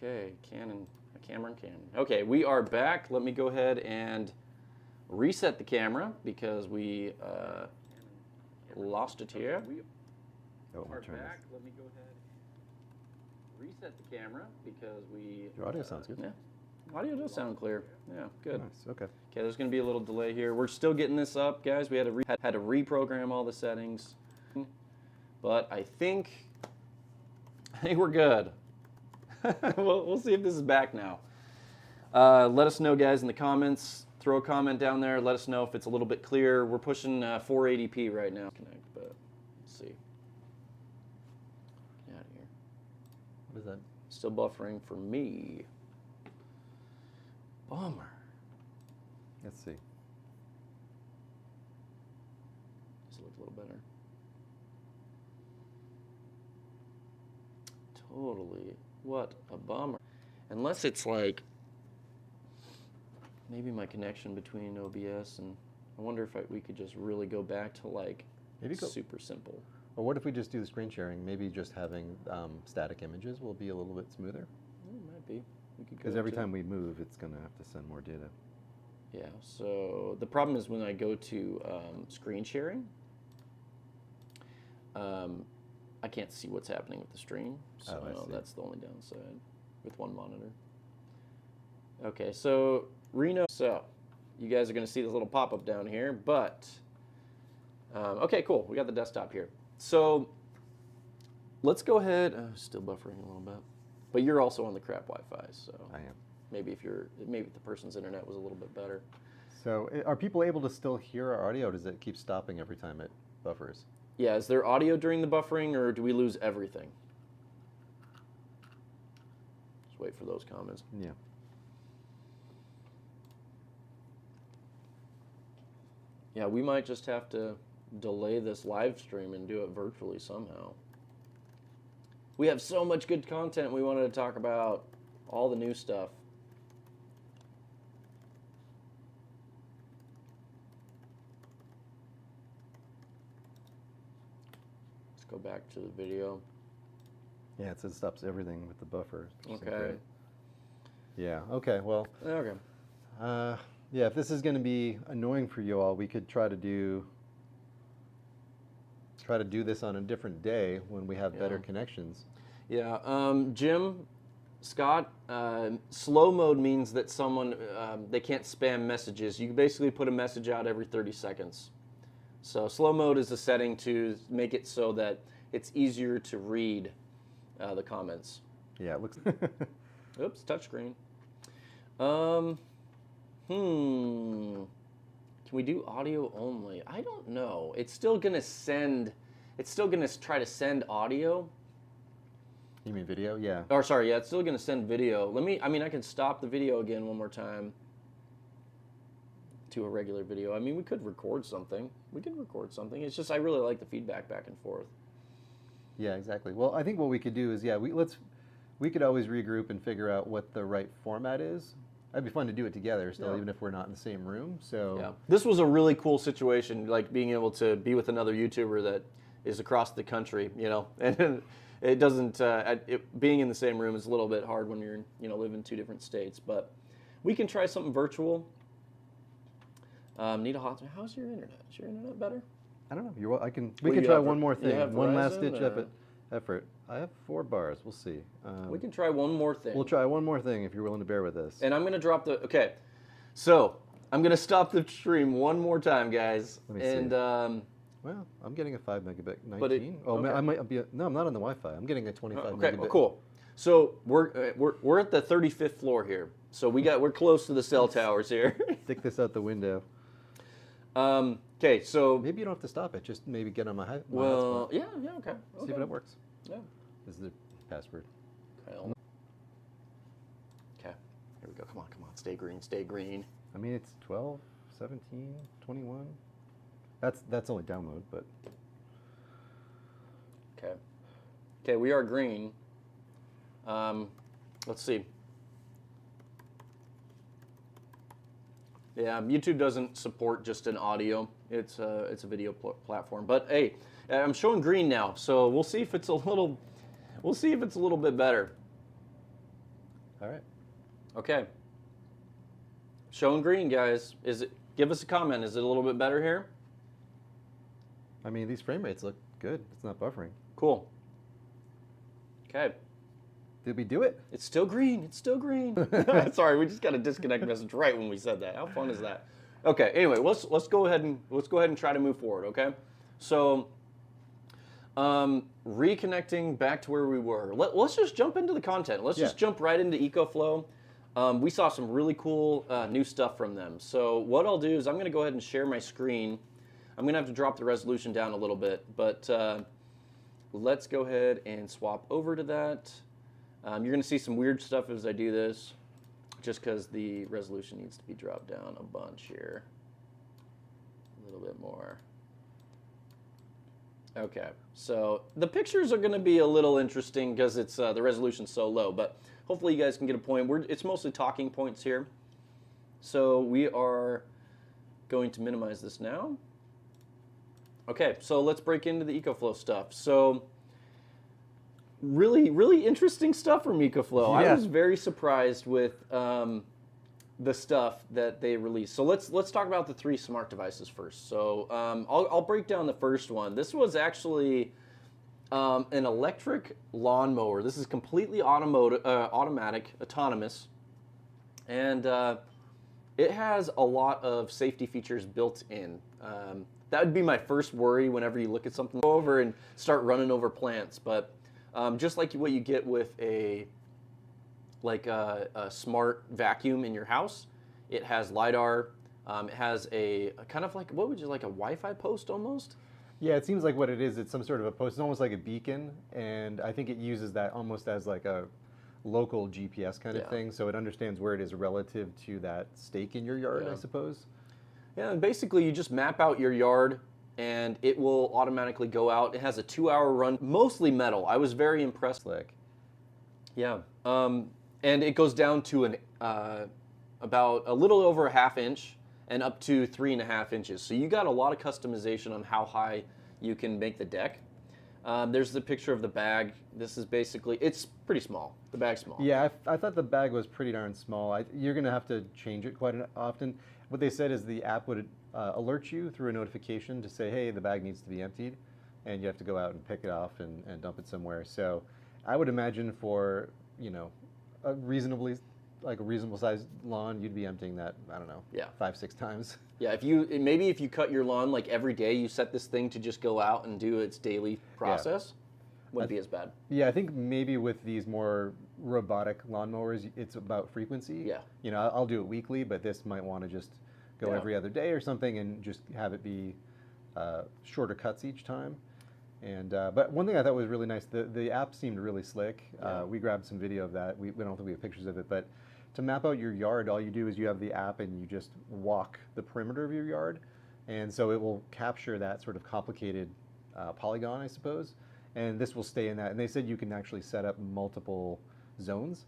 Okay, Canon, Cameron. Okay, we are back. Let me go ahead and reset the camera because we lost it here. Oh, we're back. Let me go ahead and reset the camera because we... Your audio sounds good. Yeah, audio does sound clear. Yeah, good. Nice, okay. Okay, there's going to be a little delay here. We're still getting this up, guys. We had to reprogram all the settings. But I think we're good. we'll see if this is back now. Let us know, guys, in the comments. Throw a comment down there. Let us know if it's a little bit clear. We're pushing 480p right now. Connect, but let's see. Get out of here. What is that? Still buffering for me. Bummer. Let's see. Does it look a little better? Totally. What a bummer. Unless it's like maybe my connection between OBS and I wonder if we could just really go back to like super simple. Or what if we just do the screen sharing? Maybe just having static images will be a little bit smoother. It might be. Because every time we move, it's going to have to send more data. Yeah, so the problem is when I go to screen sharing, I can't see what's happening with the stream, so that's the only downside with one monitor. Okay, so Reno, so you guys are going to see this little pop-up down here, but okay, cool. We got the desktop here. So let's go ahead. Still buffering a little bit, but you're also on the crap Wi-Fi, so I am. Maybe if the person's internet was a little bit better. So are people able to still hear our audio, or does it keep stopping every time it buffers? Yeah, is there audio during the buffering, or do we lose everything? Just wait for those comments. Yeah. Yeah, we might just have to delay this live stream and do it virtually somehow. We have so much good content we wanted to talk about, all the new stuff. Let's go back to the video. Yeah, it says stops everything with the buffer. Okay. Yeah, okay, well. Okay. Yeah, if this is going to be annoying for you all, we could try to do this on a different day when we have better connections. Yeah, Jim, Scott, slow mode means that someone, they can't spam messages. You basically put a message out every 30 seconds. So slow mode is a setting to make it so that it's easier to read the comments. Yeah, it looks... Oops, touchscreen. Can we do audio only? I don't know. It's still gonna send, it's still gonna try to send audio. You mean video? Yeah. Or sorry, yeah, it's still gonna send video. I can stop the video again one more time to a regular video. I mean, we could record something. It's just, I really like the feedback back and forth. Yeah, exactly. Well, I think what we could do is, yeah, we could always regroup and figure out what the right format is. It'd be fun to do it together still, even if we're not in the same room. So yeah, this was a really cool situation, like being able to be with another YouTuber that is across the country, you know, and it doesn't, being in the same room is a little bit hard when you're, live in two different states, but we can try something virtual. Need a hot, how's your internet? Is your internet better? I don't know. We can try one more thing, one last ditch effort. I have 4 bars. We'll see. We can try one more thing. We'll try one more thing if you're willing to bear with us. And I'm going to drop okay. So I'm going to stop the stream one more time, guys. Let me see. Well, I'm getting a 5 megabit 19. I might be. No, I'm not on the Wi-Fi. I'm getting a 25 megabit. Okay, cool. So we're at the 35th floor here. So we're close to the cell towers here. Stick this out the window. Okay, so maybe you don't have to stop it. Just maybe get on my hotspot. Well, yeah, okay. See if it works. Yeah. This is the password. Okay, here we go. Come on. Stay green. I mean, it's 12, 17, 21. That's only download, but. Okay, we are green. Let's see. Yeah, YouTube doesn't support just an audio. It's a video platform. But hey, I'm showing green now, so we'll see if it's a little bit better. All right. Okay. Showing green, guys. Give us a comment. Is it a little bit better here? I mean, these frame rates look good. It's not buffering. Cool. Okay. Did we do it? It's still green. It's still green. Sorry, we just got a disconnect message right when we said that. How fun is that? Okay. Anyway, let's go ahead and try to move forward. Okay. So, reconnecting back to where we were. Let's just jump into the content. Let's just jump right into EcoFlow. We saw some really cool new stuff from them. So what I'll do is I'm going to go ahead and share my screen. I'm going to have to drop the resolution down a little bit, but let's go ahead and swap over to that. You're going to see some weird stuff as I do this, just because the resolution needs to be dropped down a bunch here. A little bit more. Okay, so the pictures are going to be a little interesting because it's the resolution's so low, but hopefully you guys can get a point. It's mostly talking points here. So we are going to minimize this now. Okay, so let's break into the EcoFlow stuff. So really, really interesting stuff from EcoFlow. Yeah. I was very surprised with the stuff that they released. So let's talk about the 3 smart devices first. So I'll break down the first one. This was actually an electric lawnmower. This is completely automatic, autonomous, and it has a lot of safety features built in. That would be my first worry whenever you look at something. Go over and start running over plants, but just like what you get with a smart vacuum in your house, it has LiDAR. It has a kind of like, what would you like, a Wi-Fi post almost? Yeah, it seems like what it is, it's some sort of a post. It's almost like a beacon, and I think it uses that almost as like a local GPS kind of thing, so it understands where it is relative to that stake in your yard, I suppose. Yeah, and basically you just map out your yard, and it will automatically go out. It has a 2-hour run, mostly metal. I was very impressed. Yeah, and it goes down to about a little over a 1/2 inch and up to 3.5 inches. So you got a lot of customization on how high you can make the deck. There's the picture of the bag. This is basically, it's pretty small. The bag's small. Yeah, I thought the bag was pretty darn small. You're going to have to change it quite often. What they said is the app would alert you through a notification to say, hey, the bag needs to be emptied, and you have to go out and pick it off and dump it somewhere. So I would imagine for, a reasonable sized lawn, you'd be emptying that, I don't know, 5-6 times. Yeah, if you cut your lawn like every day, you set this thing to just go out and do its daily process, wouldn't be as bad. Yeah, I think maybe with these more robotic lawnmowers, it's about frequency. Yeah. I'll do it weekly, but this might want to just go every other day or something and just have it be shorter cuts each time. And but one thing I thought was really nice, the app seemed really slick. We grabbed some video of that. We don't think we have pictures of it, but to map out your yard, all you do is you have the app and you just walk the perimeter of your yard, and so it will capture that sort of complicated polygon, I suppose, and this will stay in that. And they said you can actually set up multiple zones,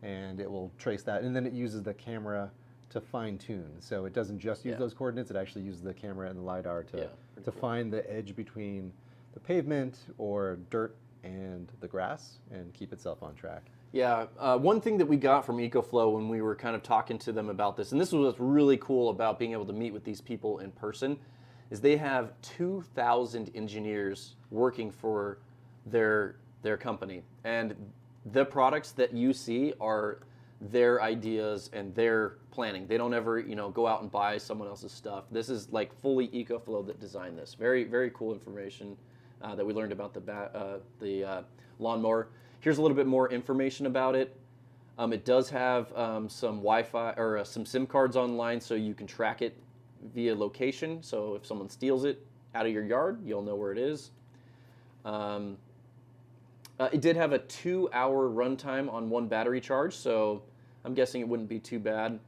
and it will trace that, and then it uses the camera to fine-tune. So it doesn't just use those coordinates, it actually uses the camera and the LiDAR to find the edge between the pavement or dirt and the grass and keep itself on track. Yeah, one thing that we got from EcoFlow when we were kind of talking to them about this, and this was what's really cool about being able to meet with these people in person, is they have 2,000 engineers working for their company. And the products that you see are their ideas and their planning. They don't ever, go out and buy someone else's stuff. This is like fully EcoFlow that designed this. Very, very cool information that we learned about the lawnmower. Here's a little bit more information about it. It does have some Wi-Fi or some SIM cards online, so you can track it via location. So if someone steals it out of your yard, you'll know where it is. It did have a 2-hour runtime on one battery charge, so I'm guessing it wouldn't be too bad.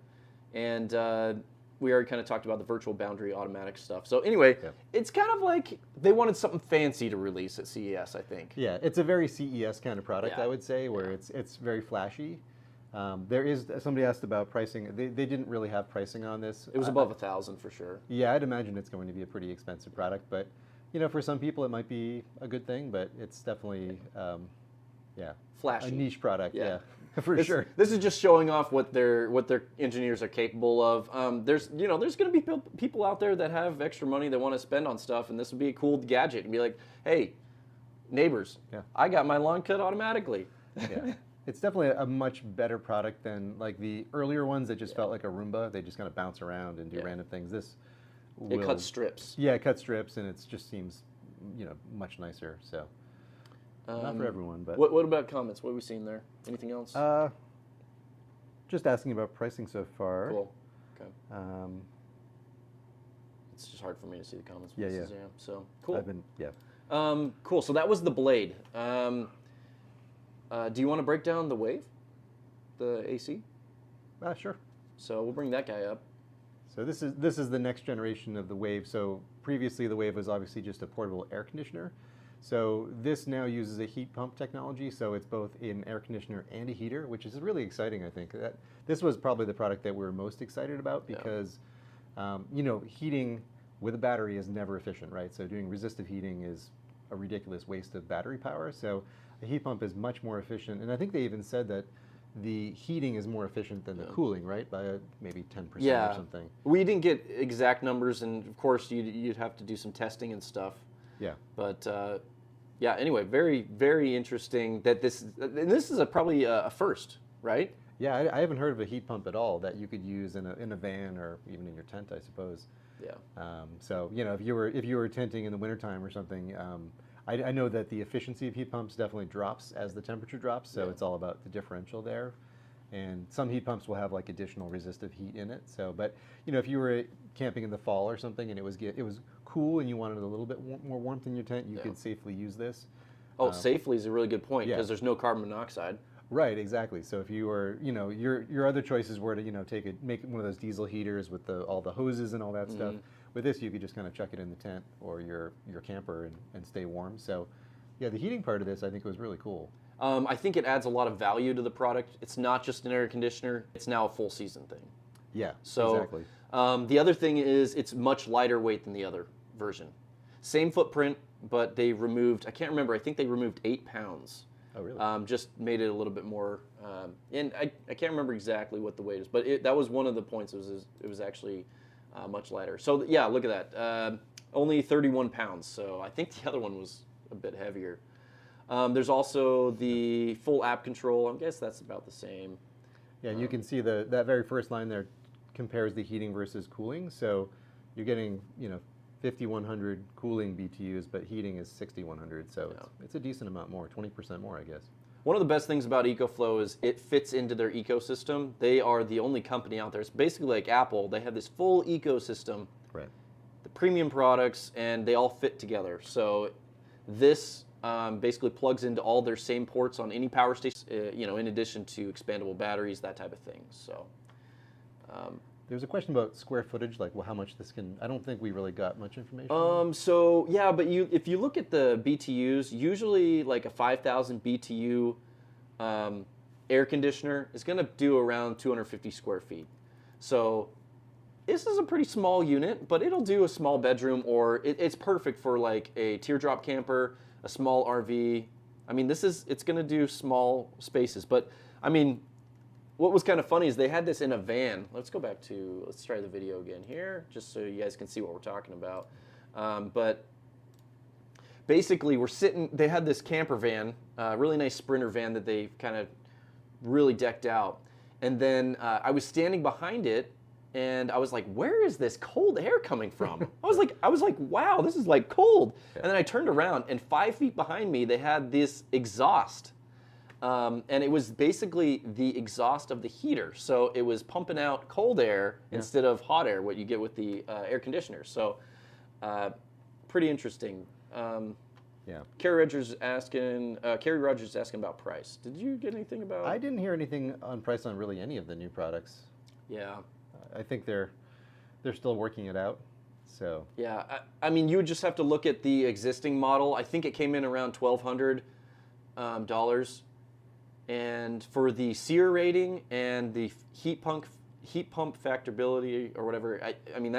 And we already kind of talked about the virtual boundary automatic stuff. So anyway, it's kind of like they wanted something fancy to release at CES, I think. Yeah, it's a very CES kind of product, I would say, where it's very flashy. There is, somebody asked about pricing. They didn't really have pricing on this. It was above $1,000 for sure. Yeah, I'd imagine it's going to be a pretty expensive product, but for some people it might be a good thing, but it's definitely, flashy. A niche product, yeah. For sure. This is just showing off what their engineers are capable of. There's going to be people out there that have extra money that want to spend on stuff, and this would be a cool gadget and be like, hey, neighbors, I got my lawn cut automatically. Yeah. It's definitely a much better product than like the earlier ones that just felt like a Roomba. They just kind of bounce around and do random things. It cuts strips. Yeah, it cuts strips, and it just seems, much nicer. So not for everyone, but what about comments? What have we seen there? Anything else? Just asking about pricing so far. Cool. Okay. It's just hard for me to see the comments. Yeah. So cool. Cool. So that was the Blade. Do you want to break down the Wave, the AC? Sure. So we'll bring that guy up. So this is the next generation of the Wave. So previously the Wave was obviously just a portable air conditioner. So this now uses a heat pump technology. So it's both an air conditioner and a heater, which is really exciting. I think this was probably the product that we're most excited about because, heating with a battery is never efficient, right? So doing resistive heating is a ridiculous waste of battery power. So a heat pump is much more efficient, and I think they even said that the heating is more efficient than the cooling, right? By maybe 10% or something. We didn't get exact numbers, and of course you'd have to do some testing and stuff. Yeah. But anyway, very, very interesting that this is probably a first, right? Yeah, I haven't heard of a heat pump at all that you could use in a van or even in your tent, I suppose. Yeah. So if you were tenting in the wintertime or something. I know that the efficiency of heat pumps definitely drops as the temperature drops, so it's all about the differential there. And some heat pumps will have like additional resistive heat in it. So, but if you were camping in the fall or something and it was cool and you wanted a little bit more warmth in your tent, you could safely use this. Oh, safely is a really good point because there's no carbon monoxide. Right, exactly. So if you were, your other choices were to make one of those diesel heaters with all the hoses and all that stuff. With this, you could just kind of chuck it in the tent or your camper and stay warm. So, yeah, the heating part of this I think was really cool. I think it adds a lot of value to the product. It's not just an air conditioner; it's now a full season thing. Yeah, so, exactly. The other thing is it's much lighter weight than the other version. Same footprint, but they removed. I can't remember. I think they removed 8 pounds. Oh, really? Just made it a little bit more, and I can't remember exactly what the weight is, but that was one of the points. It was actually much lighter. So yeah, look at that. Only 31 pounds. So I think the other one was a bit heavier. There's also the full app control. I guess that's about the same. Yeah, and you can see that very first line there compares the heating versus cooling. So you're getting 5,100 cooling BTUs, but heating is 6,100. So it's a decent amount more, 20% more, I guess. One of the best things about EcoFlow is it fits into their ecosystem. They are the only company out there. It's basically like Apple. They have this full ecosystem, right? The premium products, and they all fit together. So this basically plugs into all their same ports on any power station, in addition to expandable batteries, that type of thing. So there's a question about square footage, like how much this can. I don't think we really got much information. So yeah, but if you look at the BTUs, usually like a 5,000 BTU air conditioner is going to do around 250 square feet. So this is a pretty small unit, but it'll do a small bedroom, or it's perfect for like a teardrop camper, a small RV. I mean, it's going to do small spaces, but I mean. What was kind of funny is they had this in a van. Let's try the video again here, just so you guys can see what we're talking about. But basically, they had this camper van, really nice Sprinter van that they kind of really decked out. And then I was standing behind it, and I was like, where is this cold air coming from? I was like, wow, this is like cold. Yeah. And then I turned around, and 5 feet behind me, they had this exhaust. And it was basically the exhaust of the heater. So it was pumping out cold air instead of hot air, what you get with the air conditioner. So pretty interesting. Carrie Rogers is asking about price. Did you get anything about? I didn't hear anything on price on really any of the new products. Yeah. I think they're still working it out. So yeah, I mean, you would just have to look at the existing model. I think it came in around $1,200. And for the SEER rating and the heat pump factorability or whatever, I mean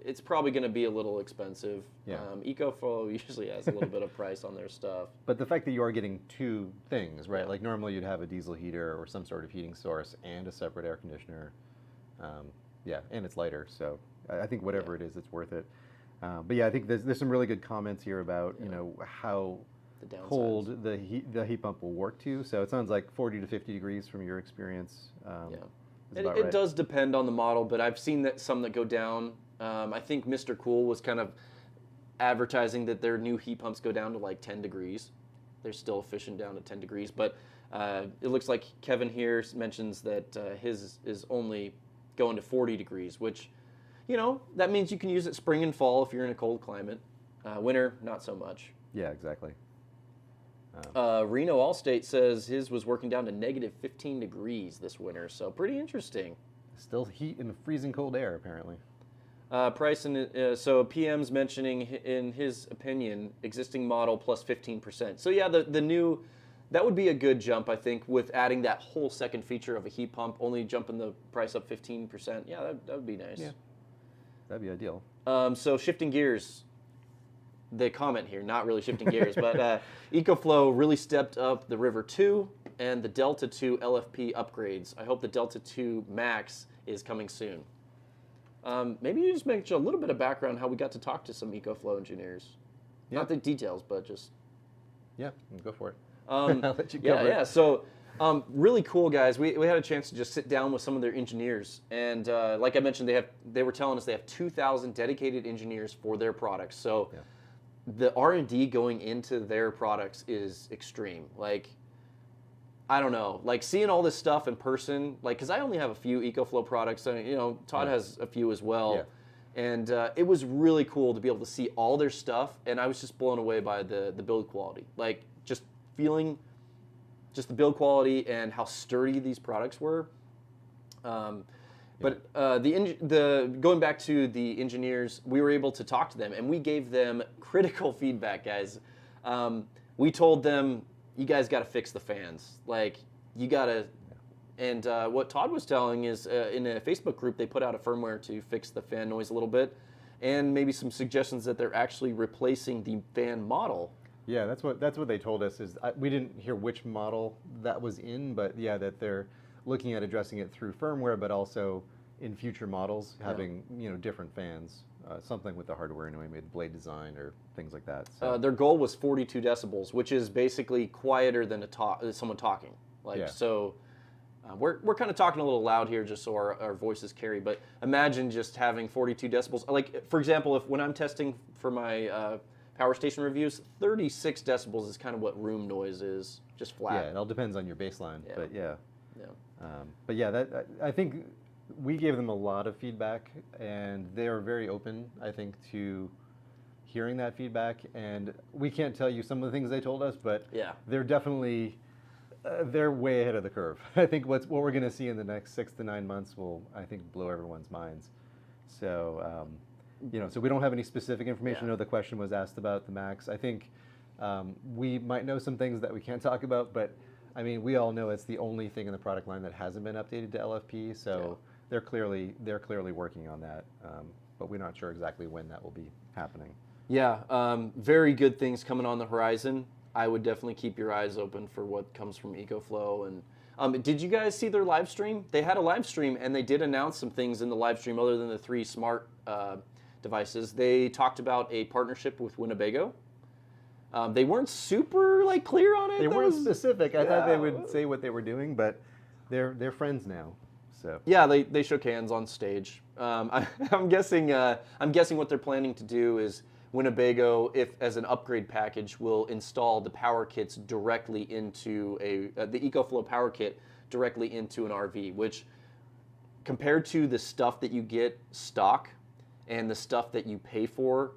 it's probably going to be a little expensive. Yeah. EcoFlow usually has a little bit of price on their stuff. But the fact that you are getting two things, right? Like normally you'd have a diesel heater or some sort of heating source and a separate air conditioner. Yeah, and it's lighter, so I think whatever it is, it's worth it. But yeah, I think there's some really good comments here about you know how cold the heat pump will work to. So it sounds like 40 to 50 degrees from your experience. It does depend on the model, but I've seen that some that go down. I think Mr. Cool was kind of advertising that their new heat pumps go down to like 10 degrees. They're still efficient down to 10 degrees, but it looks like Kevin here mentions that his is only going to 40 degrees, which, you know, that means you can use it spring and fall if you're in a cold climate. Winter, not so much. Yeah, exactly. Reno Allstate says his was working down to negative 15 degrees this winter, so pretty interesting. Still heat in the freezing cold air, apparently. Price and so PM's mentioning in his opinion existing model plus 15%. So yeah, the new that would be a good jump, I think, with adding that whole second feature of a heat pump, only jumping the price up 15%. Yeah, that would be nice. Yeah, that'd be ideal. So shifting gears. The comment here, not really shifting gears, but EcoFlow really stepped up the River 2 and the Delta 2 LFP upgrades. I hope the Delta 2 Max is coming soon. Maybe you just make a little bit of background how we got to talk to some EcoFlow engineers. Yeah. Not the details, but just... Yeah, go for it. I'll let you cover it. Yeah. So really cool, guys. We had a chance to just sit down with some of their engineers. And like I mentioned, they were telling us they have 2,000 dedicated engineers for their products. So... Yeah. The R&D going into their products is extreme. Like, I don't know, like seeing all this stuff in person, like, because I only have a few EcoFlow products, and you know, Todd has a few as well, and it was really cool to be able to see all their stuff, and I was just blown away by the build quality, like just feeling, just the build quality and how sturdy these products were. But going back to the engineers, we were able to talk to them, and we gave them critical feedback, guys. We told them, you guys got to fix the fans. Like, you got to... And what Todd was telling is, in a Facebook group, they put out a firmware to fix the fan noise a little bit, and maybe some suggestions that they're actually replacing the fan model. Yeah, that's what they told us. We didn't hear which model that was in, but yeah, that they're looking at addressing it through firmware, but also in future models having different fans, something with the hardware anyway, maybe blade design or things like that. So. Their goal was 42 decibels, which is basically quieter than someone talking. So. We're kind of talking a little loud here just so our voices carry, but imagine just having 42 decibels. Like, for example, when I'm testing for my power station reviews, 36 decibels is kind of what room noise is, just flat. Yeah, it all depends on your baseline, but yeah. Yeah. But yeah, I think we gave them a lot of feedback, and they are very open, I think, to hearing that feedback. And we can't tell you some of the things they told us, but they're definitely... they're way ahead of the curve. I think what we're going to see in the next 6 to 9 months will, I think, blow everyone's minds. So, so we don't have any specific information. I know the question was asked about the Max. I think we might know some things that we can't talk about, but I mean, we all know it's the only thing in the product line that hasn't been updated to LFP. So they're clearly working on that, but we're not sure exactly when that will be happening. Yeah, very good things coming on the horizon. I would definitely keep your eyes open for what comes from EcoFlow. And did you guys see their live stream? They had a live stream, and they did announce some things in the live stream other than the 3 smart devices. They talked about a partnership with Winnebago. They weren't super clear on it. They weren't specific. I thought they would say what they were doing, but they're friends now. So yeah, they shook hands on stage. I'm guessing what they're planning to do is Winnebago, as an upgrade package, will install the power kits directly into the EcoFlow power kit directly into an RV, which compared to the stuff that you get stock and the stuff that you pay for,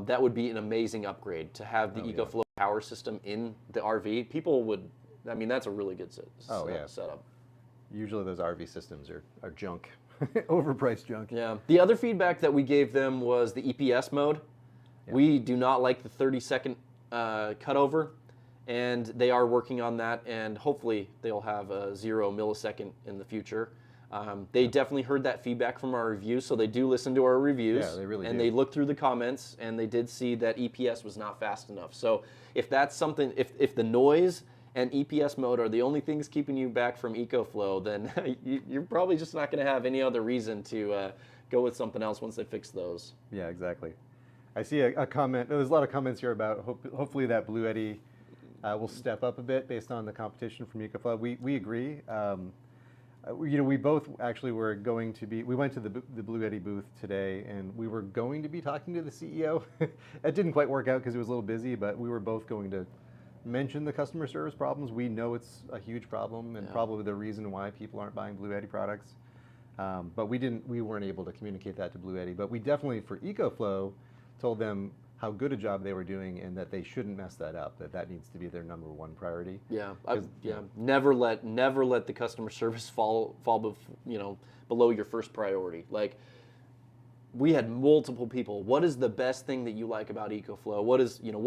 that would be an amazing upgrade to have the EcoFlow power system in the RV. People would, I mean, that's a really good setup. Usually those RV systems are junk, overpriced junk. Yeah. The other feedback that we gave them was the EPS mode. Yeah. We do not like the 30-second cutover, and they are working on that, and hopefully they'll have a 0 millisecond in the future. They definitely heard that feedback from our reviews, so they do listen to our reviews. Yeah, they really and do. they looked through the comments, and they did see that EPS was not fast enough. So if that's something, if the noise and EPS mode are the only things keeping you back from EcoFlow, then you're probably just not going to have any other reason to go with something else once they fix those. Yeah, exactly. I see a comment. There's a lot of comments here about hopefully that Bluetti will step up a bit based on the competition from EcoFlow. We agree. We both actually were going to be. We went to the Bluetti booth today, and we were going to be talking to the CEO. It didn't quite work out because it was a little busy, but we were both going to mention the customer service problems. We know it's a huge problem and probably the reason why people aren't buying Bluetti products. But we weren't able to communicate that to Bluetti. But we definitely, for EcoFlow, told them how good a job they were doing and that they shouldn't mess that up. That needs to be their number one priority. Yeah, Never let the customer service fall below your first priority. Like, we had multiple people. What is the best thing that you like about EcoFlow? What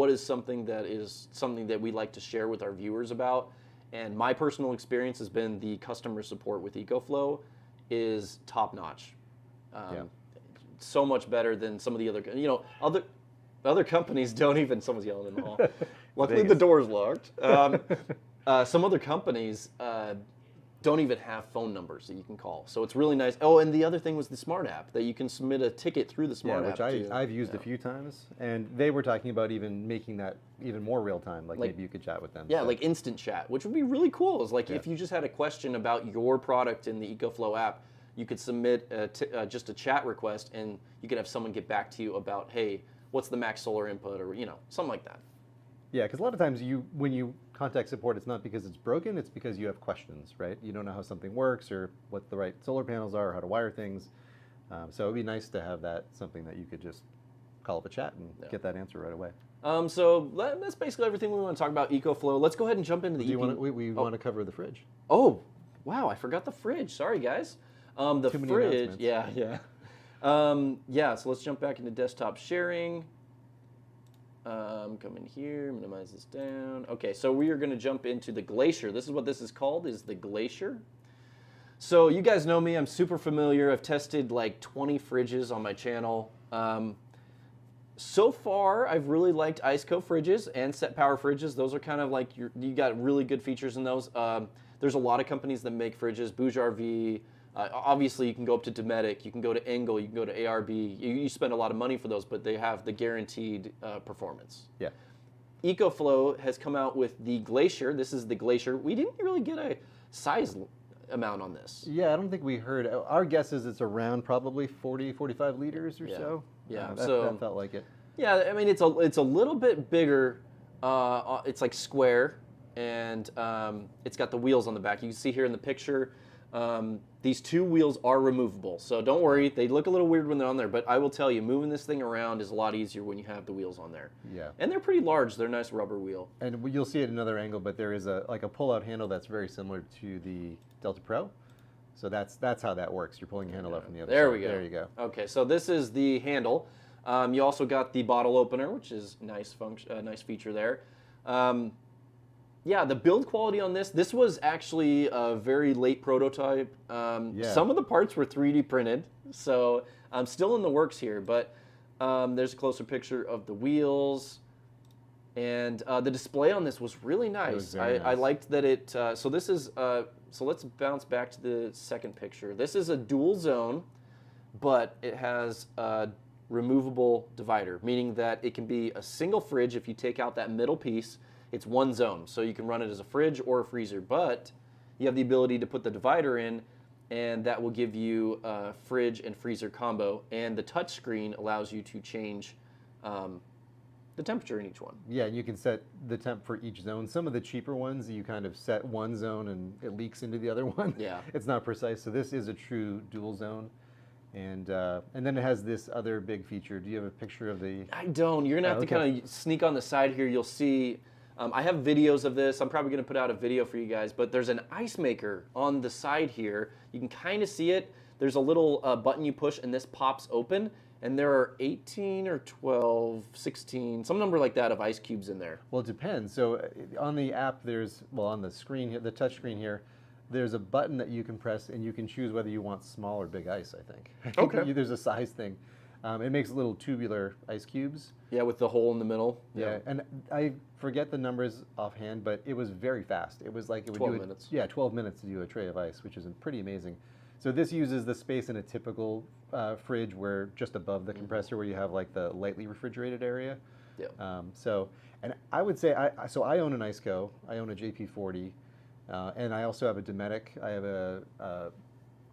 is something that we like to share with our viewers about? And my personal experience has been the customer support with EcoFlow is top notch. So much better than some of the other companies don't even. Someone's yelling in the hall. Luckily, the door's locked. Some other companies don't even have phone numbers that you can call. So it's really nice. Oh, and the other thing was the Smart app, that you can submit a ticket through the Smart app. Which I've used a few times, and they were talking about even making that even more real time, like maybe you could chat with them. Yeah, like instant chat, which would be really cool. It's like if you just had a question about your product in the EcoFlow app, you could submit just a chat request, and you could have someone get back to you about, hey, what's the max solar input, or something like that. Yeah, because a lot of times when you contact support, it's not because it's broken, it's because you have questions, right? You don't know how something works or what the right solar panels are, or how to wire things. So it'd be nice to have something that you could just call up a chat and get that answer right away. So that's basically everything we want to talk about EcoFlow. Let's go ahead and jump into the we want to cover the fridge. Oh, wow, I forgot the fridge. Sorry, guys. The Too many fridge, announcements. so let's jump back into desktop sharing. Come in here, minimize this down. Okay, so we are going to jump into the Glacier. This is what this is called, is the Glacier. So you guys know me, I'm super familiar. I've tested like 20 fridges on my channel. So far, I've really liked IceCo fridges and Set Power fridges. Those are kind of like, you got really good features in those. There's a lot of companies that make fridges, Bouge RV. Obviously, you can go up to Dometic, you can go to Engel, you can go to ARB. You spend a lot of money for those, but they have the guaranteed performance. Yeah. EcoFlow has come out with the Glacier. This is the Glacier. We didn't really get a size amount on this. Yeah, I don't think we heard. Our guess is it's around probably 40, 45 liters or so. Yeah, that felt like it. Yeah, I mean, it's a little bit bigger. It's like square, and it's got the wheels on the back. You can see here in the picture, these two wheels are removable. So don't worry, they look a little weird when they're on there, but I will tell you, moving this thing around is a lot easier when you have the wheels on there. Yeah. And they're pretty large. They're a nice rubber wheel. And you'll see it at another angle, but there is a pull-out handle that's very similar to the Delta Pro. So that's how that works. You're pulling your handle up from the other side. There we go. There you go. Okay, so this is the handle. You also got the bottle opener, which is nice feature there. Yeah, the build quality on this was actually a very late prototype. Some of the parts were 3D printed, so I'm still in the works here, but there's a closer picture of the wheels. And the display on this was really nice. Was very nice. I liked that it, so this is, so let's bounce back to the second picture. This is a dual zone, but it has a removable divider, meaning that it can be a single fridge. If you take out that middle piece, it's one zone. So you can run it as a fridge or a freezer, but you have the ability to put the divider in, and that will give you a fridge and freezer combo. And the touch screen allows you to change the temperature in each one. Yeah, you can set the temp for each zone. Some of the cheaper ones, you kind of set one zone and it leaks into the other one. Yeah. It's not precise. So this is a true dual zone. And then it has this other big feature. Do you have a picture of the... I don't. You're going to have to kind of sneak on the side here. You'll see... I have videos of this. I'm probably going to put out a video for you guys, but there's an ice maker on the side here. You can kind of see it. There's a little button you push, and this pops open, and there are 18 or 12, 16, some number like that of ice cubes in there. Well, it depends. So on the app, there's, well, on the screen here, the touch screen here, there's a button that you can press, and you can choose whether you want small or big ice, I think. Okay. There's a size thing. It makes little tubular ice cubes. Yeah, with the hole in the middle. Yeah, and I forget the numbers offhand, but it was very fast. It was like it would 12 do minutes. Yeah, 12 minutes to do a tray of ice, which is pretty amazing. So this uses the space in a typical fridge where just above the compressor where you have like the lightly refrigerated area. Yeah. And I would say, I own an IceCo, I own a JP40, and I also have a Dometic. I have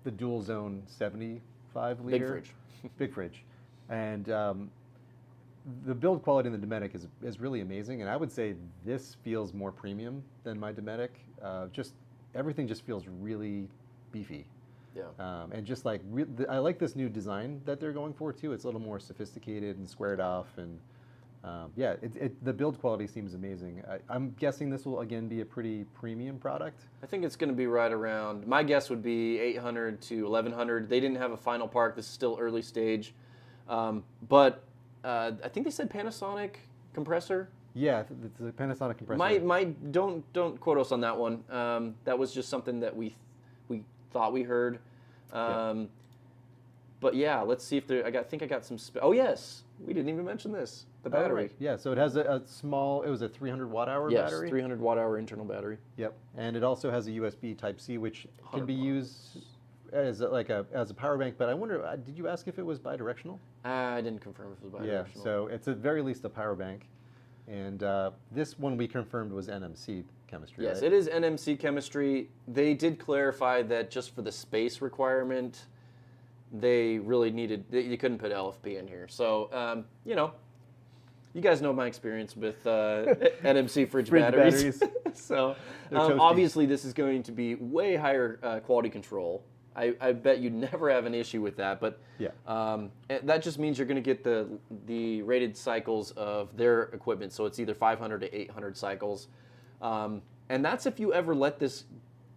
the dual zone 75 liter. Big fridge. Big fridge. And the build quality in the Dometic is really amazing, and I would say this feels more premium than my Dometic. Everything just feels really beefy. Yeah. And just like, I like this new design that they're going for too. It's a little more sophisticated and squared off, and the build quality seems amazing. I'm guessing this will again be a pretty premium product. I think it's going to be right around, my guess would be 800 to 1100. They didn't have a final part. This is still early stage. But I think they said Panasonic compressor. Yeah, it's a Panasonic compressor. Don't quote us on that one. That was just something that we thought we heard. But yeah, let's see if there. I think I got some. Oh yes, we didn't even mention this. The battery. Oh, right. Yeah, so it has a small. It was a 300 watt-hour battery. Yes, 300 watt-hour internal battery. Yep, and it also has a USB Type-C, which can be 100 used as a power bank. But I wonder, did you ask if it was bidirectional? I didn't confirm if it was bidirectional. Yeah, so it's at very least a power bank, and this one we confirmed was NMC chemistry. Yes, right? it is NMC chemistry. They did clarify that just for the space requirement, they really needed. You couldn't put LFP in here. So you guys know my experience with NMC fridge batteries. So obviously this is going to be way higher quality control. I bet you'd never have an issue with that, but that just means you're going to get the rated cycles of their equipment. So it's either 500 to 800 cycles, and that's if you ever let this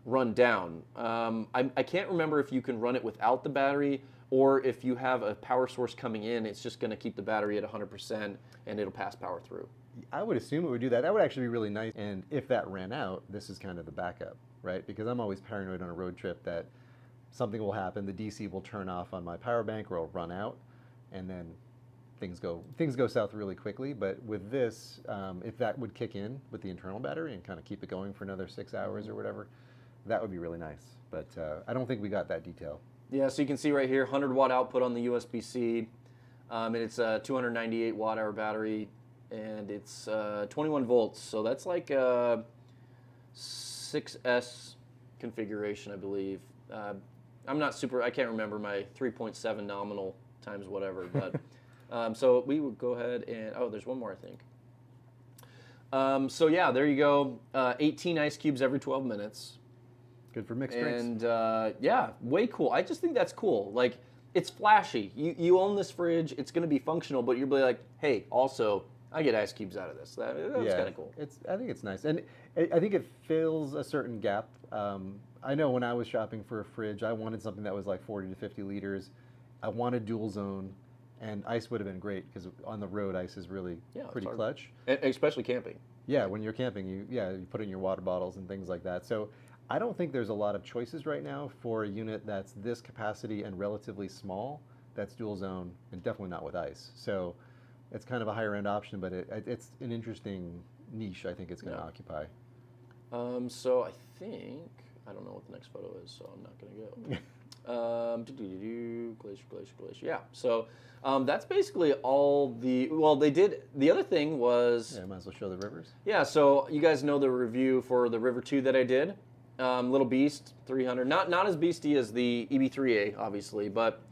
run down. I can't remember if you can run it without the battery, or if you have a power source coming in, it's just going to keep the battery at 100% and it'll pass power through. I would assume it would do that. That would actually be really nice. And if that ran out, this is kind of the backup, right? Because I'm always paranoid on a road trip that something will happen, the DC will turn off on my power bank or it'll run out, and then things go south really quickly. But with this, if that would kick in with the internal battery and kind of keep it going for another 6 hours or whatever, that would be really nice. But I don't think we got that detail. Yeah, so you can see right here, 100 watt output on the USB-C, and it's a 298 watt hour battery, and it's 21 volts. So that's like a 6S configuration, I believe. I can't remember my 3.7 nominal times whatever, but so we would go ahead and, there's one more, I think. So yeah, there you go. 18 ice cubes every 12 minutes. Good for mixed drinks. And yeah, way cool. I just think that's cool. Like, it's flashy. You own this fridge. It's going to be functional, but you'll be like, hey, also, I get ice cubes out of this. That's kind of cool. I think it's nice, and I think it fills a certain gap. I know when I was shopping for a fridge, I wanted something that was like 40 to 50 liters. I wanted dual zone, and ice would have been great because on the road, ice is really pretty clutch. Especially camping. Yeah, when you're camping, you put in your water bottles and things like that. So I don't think there's a lot of choices right now for a unit that's this capacity and relatively small, that's dual zone, and definitely not with ice. So it's kind of a higher end option, but it's an interesting niche I think it's going to occupy. So I think, I don't know what the next photo is, so I'm not going to go. Glacier. Yeah, so that's basically all the other thing was... Yeah, I might as well show the rivers. Yeah, so you guys know the review for the River 2 that I did. Little Beast 300, not as beastie as the EB3A, obviously, but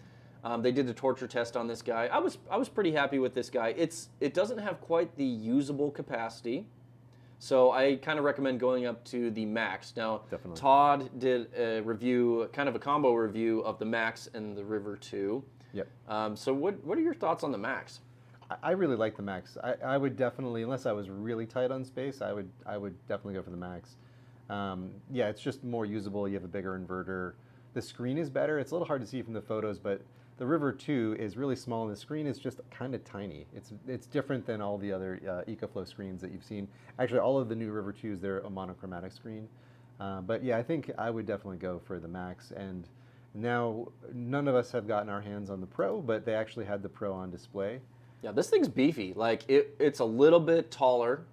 they did the torture test on this guy. I was pretty happy with this guy. It doesn't have quite the usable capacity, so I kind of recommend going up to the Max. Now, Definitely. Todd did a review, kind of a combo review of the Max and the River 2. Yep. So what are your thoughts on the Max? I really like the Max. I would definitely, unless I was really tight on space, I would definitely go for the Max. Yeah, it's just more usable. You have a bigger inverter. The screen is better. It's a little hard to see from the photos, but the River 2 is really small, and the screen is just kind of tiny. It's different than all the other EcoFlow screens that you've seen. Actually, all of the new River 2s, they're a monochromatic screen. But yeah, I think I would definitely go for the Max. And now none of us have gotten our hands on the Pro, but they actually had the Pro on display. Yeah, this thing's beefy. Like it's a little bit taller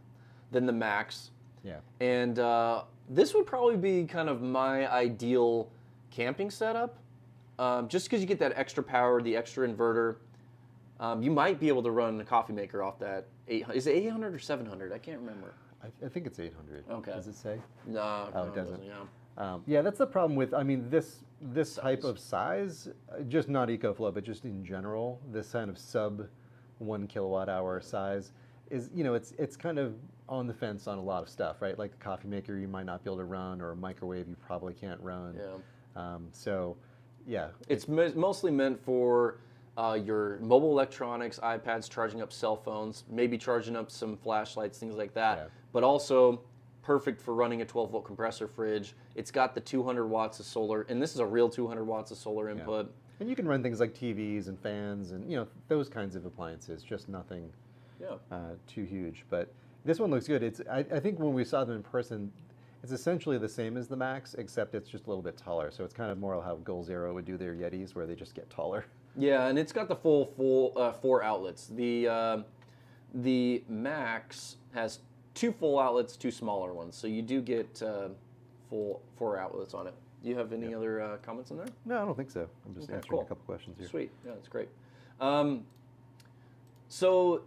than the Max. Yeah. And this would probably be kind of my ideal camping setup, just because you get that extra power, the extra inverter. You might be able to run a coffee maker off that 800. Is it 800 or 700? I can't remember. I think it's 800. Okay. Does it say? No, Oh, it doesn't. Yeah. Yeah, that's the problem with, I mean, this type of size, just not EcoFlow, but just in general, this kind of sub 1 kilowatt hour size is, you know, it's kind of on the fence on a lot of stuff, right? Like a coffee maker you might not be able to run, or a microwave you probably can't run. Yeah. So, yeah. It's mostly meant for your mobile electronics, iPads, charging up cell phones, maybe charging up some flashlights, things like that. Yeah. But also perfect for running a 12-volt compressor fridge. It's got the 200 watts of solar, and this is a real 200 watts of solar input. Yeah. And you can run things like TVs and fans and, you know, those kinds of appliances, just nothing too huge. But this one looks good. I think when we saw them in person, it's essentially the same as the Max, except it's just a little bit taller. So it's kind of more how Goal Zero would do their Yetis, where they just get taller. Yeah, and it's got the full 4 outlets. The Max has 2 full outlets, 2 smaller ones. So you do get full 4 outlets on it. Do you have any other comments on there? No, I don't think so. I'm just answering a couple questions here. Sweet. Yeah, that's great. So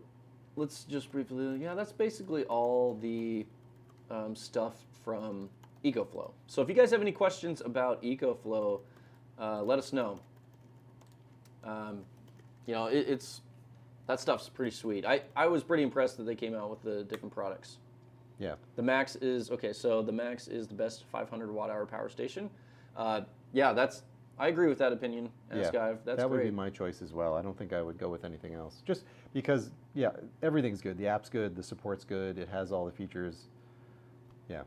let's just briefly, that's basically all the stuff from EcoFlow. So if you guys have any questions about EcoFlow, let us know. You know, that stuff's pretty sweet. I was pretty impressed that they came out with the different products. Yeah. The Max is, so the Max is the best 500 watt hour power station. Yeah, I agree with that opinion. That's that great. would be my choice as well. I don't think I would go with anything else. Just because, yeah, everything's good. The app's good, the support's good, it has all the features. Yeah.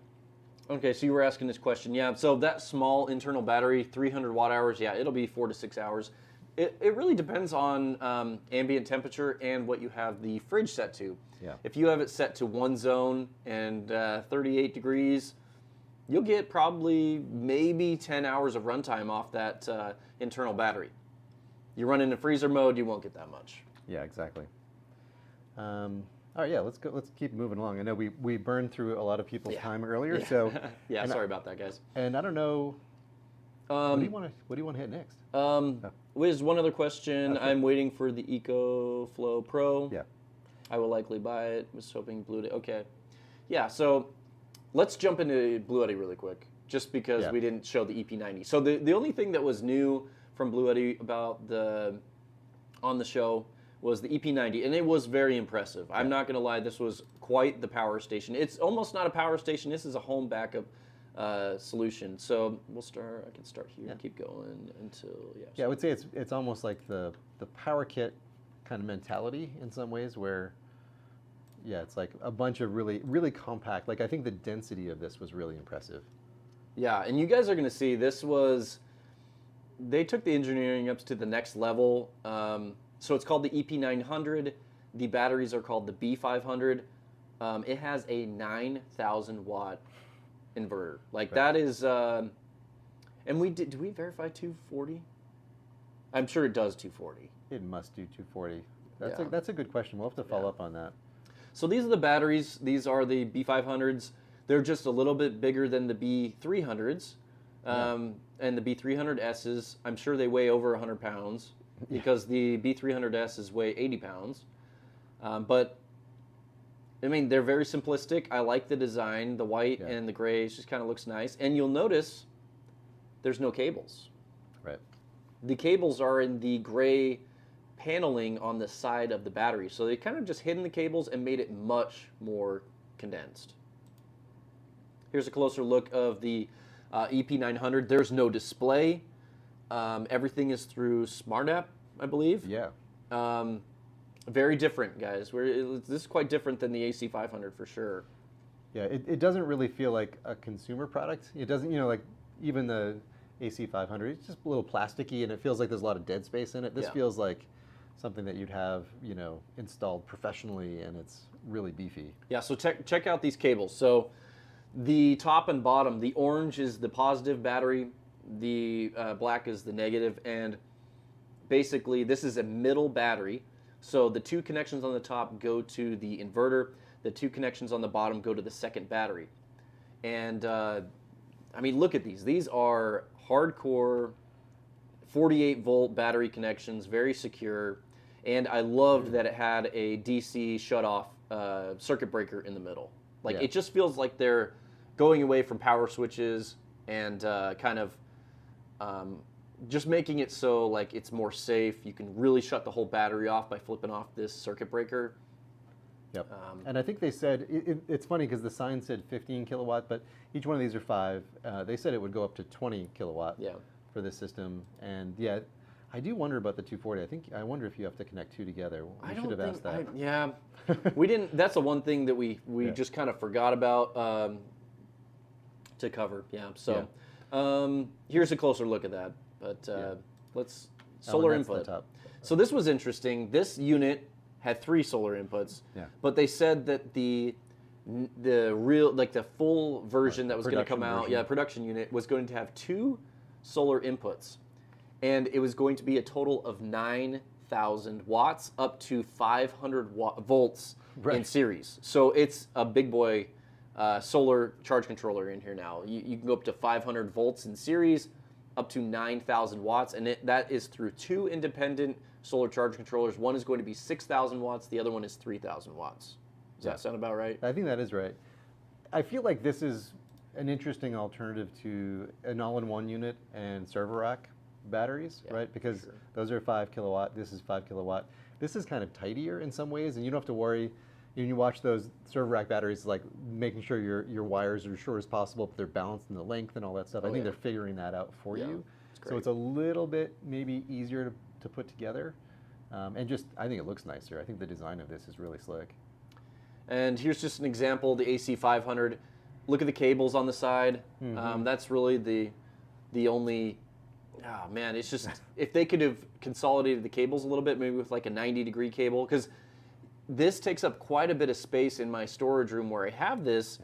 Okay, so you were asking this question. Yeah, so that small internal battery, 300 watt hours, yeah, it'll be 4 to 6 hours. It really depends on ambient temperature and what you have the fridge set to. Yeah. If you have it set to 1 zone and 38 degrees, you'll get probably maybe 10 hours of runtime off that internal battery. You run in freezer mode, you won't get that much. Yeah, exactly. All right, yeah, let's go. Let's keep moving along. I know we burned through a lot of people's time earlier, so yeah, sorry about that, guys. And I don't know. What do you want to hit next? There's one other question. Okay. I'm waiting for the EcoFlow Pro. Yeah. I will likely buy it. Was hoping Bluetti. Okay. Yeah. So let's jump into Bluetti really quick, just because we didn't show the EP90. So the only thing that was new from Bluetti about on the show was the EP90, and it was very impressive. I'm not going to lie, this was quite the power station. It's almost not a power station. This is a home backup solution. So we'll start. I can start here and keep going until Yeah, I would say it's almost like the power kit kind of mentality in some ways, where it's like a bunch of really compact. Like I think the density of this was really impressive. Yeah, and you guys are going to see this was. They took the engineering up to the next level. So it's called the EP900. The batteries are called the B500. It has a 9,000 watt inverter. Like that is, and did we verify 240? I'm sure it does 240. It must do 240. That's a good question. We'll have to follow up on that. So these are the batteries. These are the B500s. They're just a little bit bigger than the B300s. And the B300Ss, I'm sure they weigh over 100 pounds because the B300Ss weigh 80 pounds. But I mean, they're very simplistic. I like the design. The white and the gray just kind of looks nice. And you'll notice there's no cables. Right. The cables are in the gray paneling on the side of the battery. So they kind of just hidden the cables and made it much more condensed. Here's a closer look of the EP900. There's no display. Everything is through Smart App, I believe. Yeah. Very different, guys. This is quite different than the AC500 for sure. Yeah, it doesn't really feel like a consumer product. It doesn't, like even the AC500, it's just a little plasticky and it feels like there's a lot of dead space in it. This feels like something that you'd have, installed professionally, and it's really beefy. Yeah, so check out these cables. So The top and bottom, the orange is the positive battery, the black is the negative, and basically this is a middle battery. So the 2 connections on the top go to the inverter, the 2 connections on the bottom go to the second battery. And I mean, look at these. These are hardcore 48 volt battery connections, very secure. And I loved that it had a DC shutoff circuit breaker in the middle. Like, it just feels like they're going away from power switches and kind of just making it so like it's more safe. You can really shut the whole battery off by flipping off this circuit breaker. Yep. And I think they said, it's funny because the sign said 15 kilowatt, but each one of these are 5. They said it would go up to 20 kilowatt for this system. And yeah, I do wonder about the 240. I wonder if you have to connect 2 together. We should have asked that. Yeah, we didn't. That's the one thing that we just kind of forgot about to cover. Yeah. So here's a closer look at that. But let's solar input. So this was interesting. This unit had 3 solar inputs. Yeah. But they said that the real, like the full version that was going to come out, production unit was going to have 2 solar inputs. And it was going to be a total of 9,000 watts up to 500 volts in series. So it's a big boy solar charge controller in here now. You can go up to 500 volts in series, up to 9,000 watts, and that is through 2 independent solar charge controllers. One is going to be 6,000 watts, the other one is 3,000 watts. Does that sound about right? I think that is right. I feel like this is an interesting alternative to an all-in-one unit and server rack batteries, right? Because those are 5 kilowatt, this is 5 kilowatt. This is kind of tidier in some ways, and you don't have to worry. When you watch those server rack batteries, like making sure your wires are as short as possible, but they're balanced in the length and all that stuff. I think they're figuring that out for you. So it's a little bit maybe easier to put together. And just, I think it looks nicer. I think the design of this is really slick. And here's just an example, the AC500. Look at the cables on the side. That's really the only, oh man, it's just, if they could have consolidated the cables a little bit, maybe with like a 90-degree cable, because this takes up quite a bit of space in my storage room where I have this,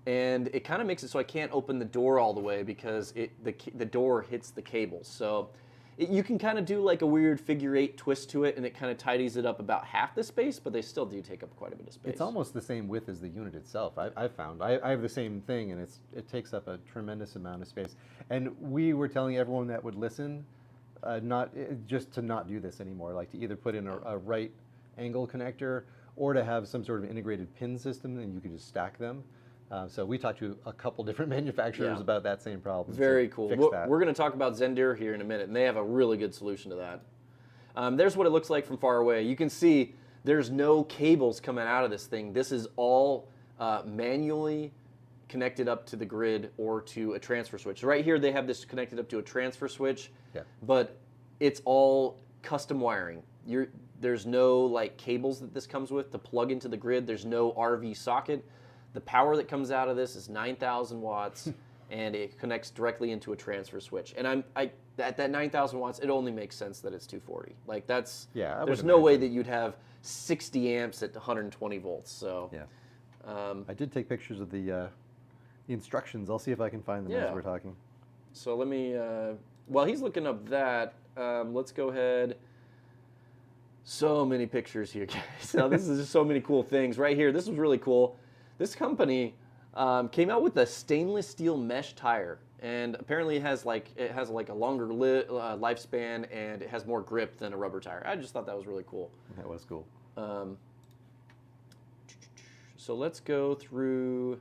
and it kind of makes it so I can't open the door all the way because the door hits the cables. So you can kind of do like a weird figure-8 twist to it, and it kind of tidies it up about half the space, but they still do take up quite a bit of space. It's almost the same width as the unit itself. I've found. I have the same thing, and it takes up a tremendous amount of space. And we were telling everyone that would listen, just to not do this anymore, like to either put in a right angle connector or to have some sort of integrated pin system, and you could just stack them. So we talked to a couple different manufacturers about that same problem. Very cool. We're going to talk about Zendure here in a minute, and they have a really good solution to that. There's what it looks like from far away. You can see there's no cables coming out of this thing. This is all manually connected up to the grid or to a transfer switch. Right here they have this connected up to a transfer switch, but it's all custom wiring. There's no like cables that this comes with to plug into the grid. There's no RV socket. The power that comes out of this is 9,000 watts, and it connects directly into a transfer switch. And at that 9,000 watts, it only makes sense that it's 240. Like that's there's no way that you'd have 60 amps at 120 volts. So I did take pictures of the instructions. I'll see if I can find them as we're talking. So let me while he's looking up that, let's go ahead. So many pictures here, guys. Now this is just so many cool things right here. This was really cool. This company came out with a stainless steel mesh tire, and apparently it has like a longer lifespan, and it has more grip than a rubber tire. I just thought that was really cool. That was cool. So let's go through.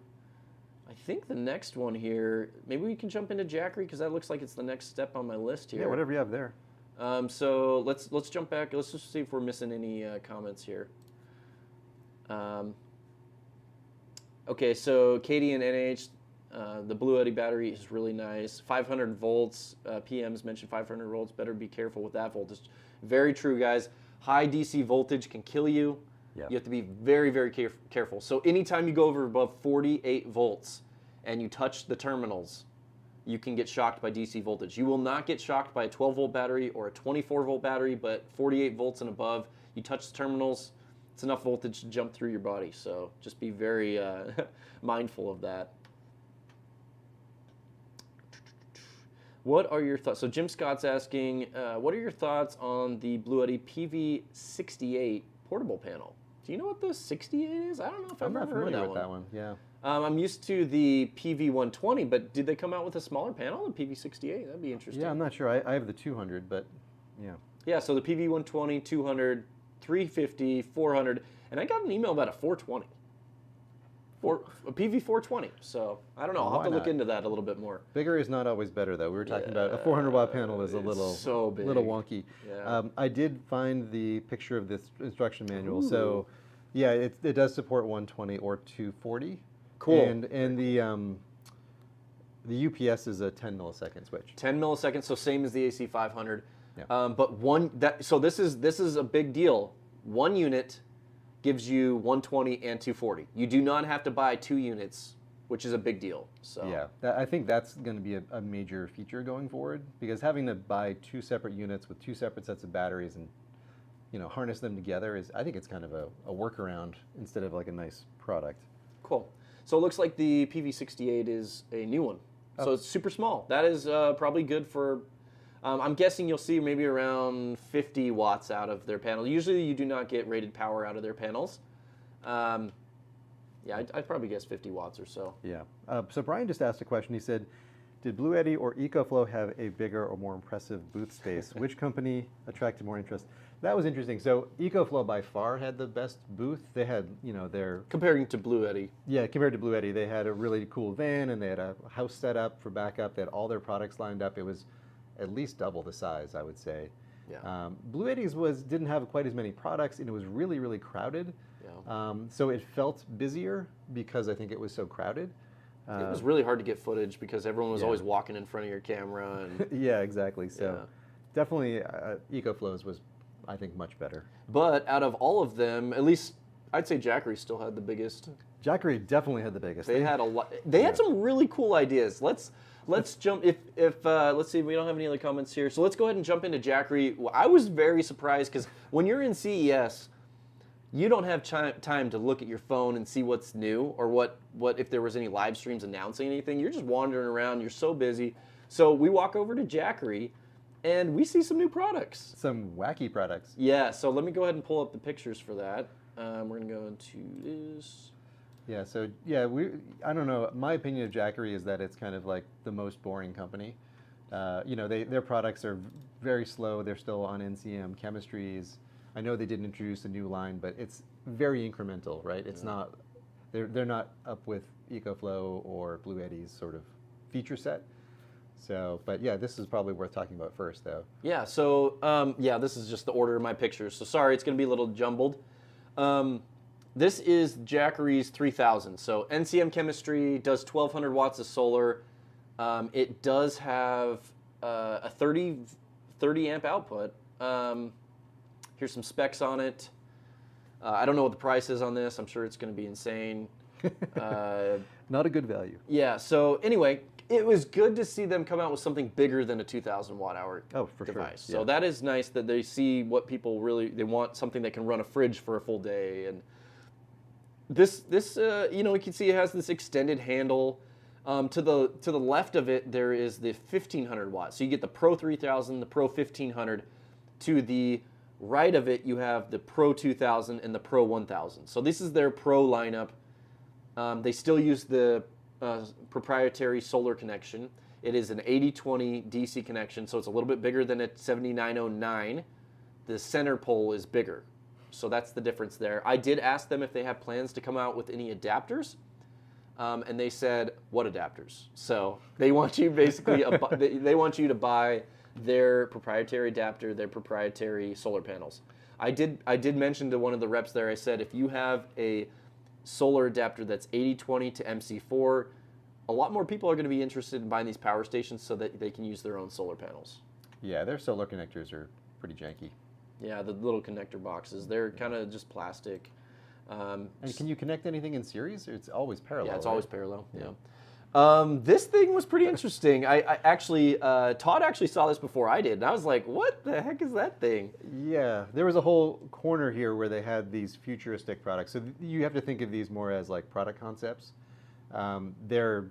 I think the next one here. Maybe we can jump into Jackery because that looks like it's the next step on my list here. Yeah, whatever you have there. So let's jump back. Let's just see if we're missing any comments here. Okay, so Katie and NH, the Bluetti battery is really nice. 500 volts. PMs mentioned 500 volts. Better be careful with that voltage. Very true, guys. High DC voltage can kill you. Yep. You have to be very, very careful. So anytime you go over above 48 volts and you touch the terminals, you can get shocked by DC voltage. You will not get shocked by a 12-volt battery or a 24-volt battery, but 48 volts and above, you touch the terminals, it's enough voltage to jump through your body. So just be very mindful of that. What are your thoughts? So Jim Scott's asking, what are your thoughts on the Bluetti PV68 portable panel? Do you know what the 68 is? I don't know if I've I'm not ever heard of familiar with that that one. Yeah. I'm used to the PV120, but did they come out with a smaller panel, the PV68? That'd be interesting. Yeah, I'm not sure. I have the 200, but yeah. Yeah, so the PV120, 200, 350, 400, and I got an email about a 420. A PV420. So I don't know. Well, I'll have to why look not? into that a little bit more. Bigger is not always better, though. We were talking about a 400-watt panel is a little so big. little wonky. Yeah. I did find the picture of this instruction manual. Ooh. So, yeah, it does support 120 or 240. Cool. And the UPS is a 10 millisecond switch. 10 milliseconds, so same as the AC 500. Yeah. But so this is a big deal. One unit gives you 120 and 240. You do not have to buy 2 units, which is a big deal. So Yeah, I think that's going to be a major feature going forward, because having to buy 2 separate units with 2 separate sets of batteries and harness them together I think it's kind of a workaround instead of like a nice product. Cool. So it looks like the PV68 is a new one. So it's super small. That is probably good for, I'm guessing you'll see maybe around 50 watts out of their panel. Usually you do not get rated power out of their panels. Yeah, I'd probably guess 50 watts or so. Yeah. So Brian just asked a question. He said, did Bluetti or EcoFlow have a bigger or more impressive booth space? Which company attracted more interest? That was interesting. So EcoFlow by far had the best booth. They had, their... Comparing to Bluetti. Yeah, compared to Bluetti, they had a really cool van and they had a house set up for backup. They had all their products lined up. It was at least double the size, I would say. Yeah. Bluetti's didn't have quite as many products, and it was really, really crowded. Yeah. So it felt busier because I think it was so crowded. It was really hard to get footage because everyone was Yeah. always walking in front of your camera. And Yeah, exactly. So Yeah. definitely EcoFlow's was, I think, much better. But out of all of them, at least I'd say Jackery still had the biggest. Jackery definitely had the biggest. They had a lot. They had some really cool ideas. Let's jump. If let's see, we don't have any other comments here. So let's go ahead and jump into Jackery. I was very surprised because when you're in CES, you don't have time to look at your phone and see what's new or what if there was any live streams announcing anything. You're just wandering around. You're so busy. So we walk over to Jackery, and we see some new products. Some wacky products. Yeah. So let me go ahead and pull up the pictures for that. We're gonna go into this. Yeah, so yeah, I don't know. My opinion of Jackery is that it's kind of like the most boring company. Their products are very slow. They're still on NCM chemistries. I know they did introduce a new line, but it's very incremental, right? It's not. They're not up with EcoFlow or Bluetti's sort of feature set. So, but yeah, this is probably worth talking about first, though. Yeah. So this is just the order of my pictures. So sorry, it's gonna be a little jumbled. This is Jackery's 3000. So NCM chemistry does 1200 watts of solar. It does have a 30 amp output. Here's some specs on it. I don't know what the price is on this. I'm sure it's going to be insane. Not a good value. Yeah. So anyway, it was good to see them come out with something bigger than a 2,000 watt hour device. Sure. So that is nice that they see what people they want, something that can run a fridge for a full day. And this you can see it has this extended handle. To the left of it, there is the 1500 watts. So you get the Pro 3000, the Pro 1500. To the right of it, you have the Pro 2000 and the Pro 1000. So this is their Pro lineup. They still use the proprietary solar connection. It is an 80-20 DC connection, so it's a little bit bigger than a 7909. The center pole is bigger. So that's the difference there. I did ask them if they have plans to come out with any adapters, and they said, what adapters? So they want you basically, they want you to buy their proprietary adapter, their proprietary solar panels. I did mention to one of the reps there, I said, if you have a solar adapter that's 80-20 to MC4, a lot more people are going to be interested in buying these power stations so that they can use their own solar panels. Yeah, their solar connectors are pretty janky. Yeah, the little connector boxes, they're kind of just plastic. And can you connect anything in series? It's always parallel. Yeah, it's right? always parallel. Yeah. This thing was pretty interesting. I actually, Todd actually saw this before I did, and I was like, what the heck is that thing? Yeah, there was a whole corner here where they had these futuristic products. So you have to think of these more as like product concepts. They're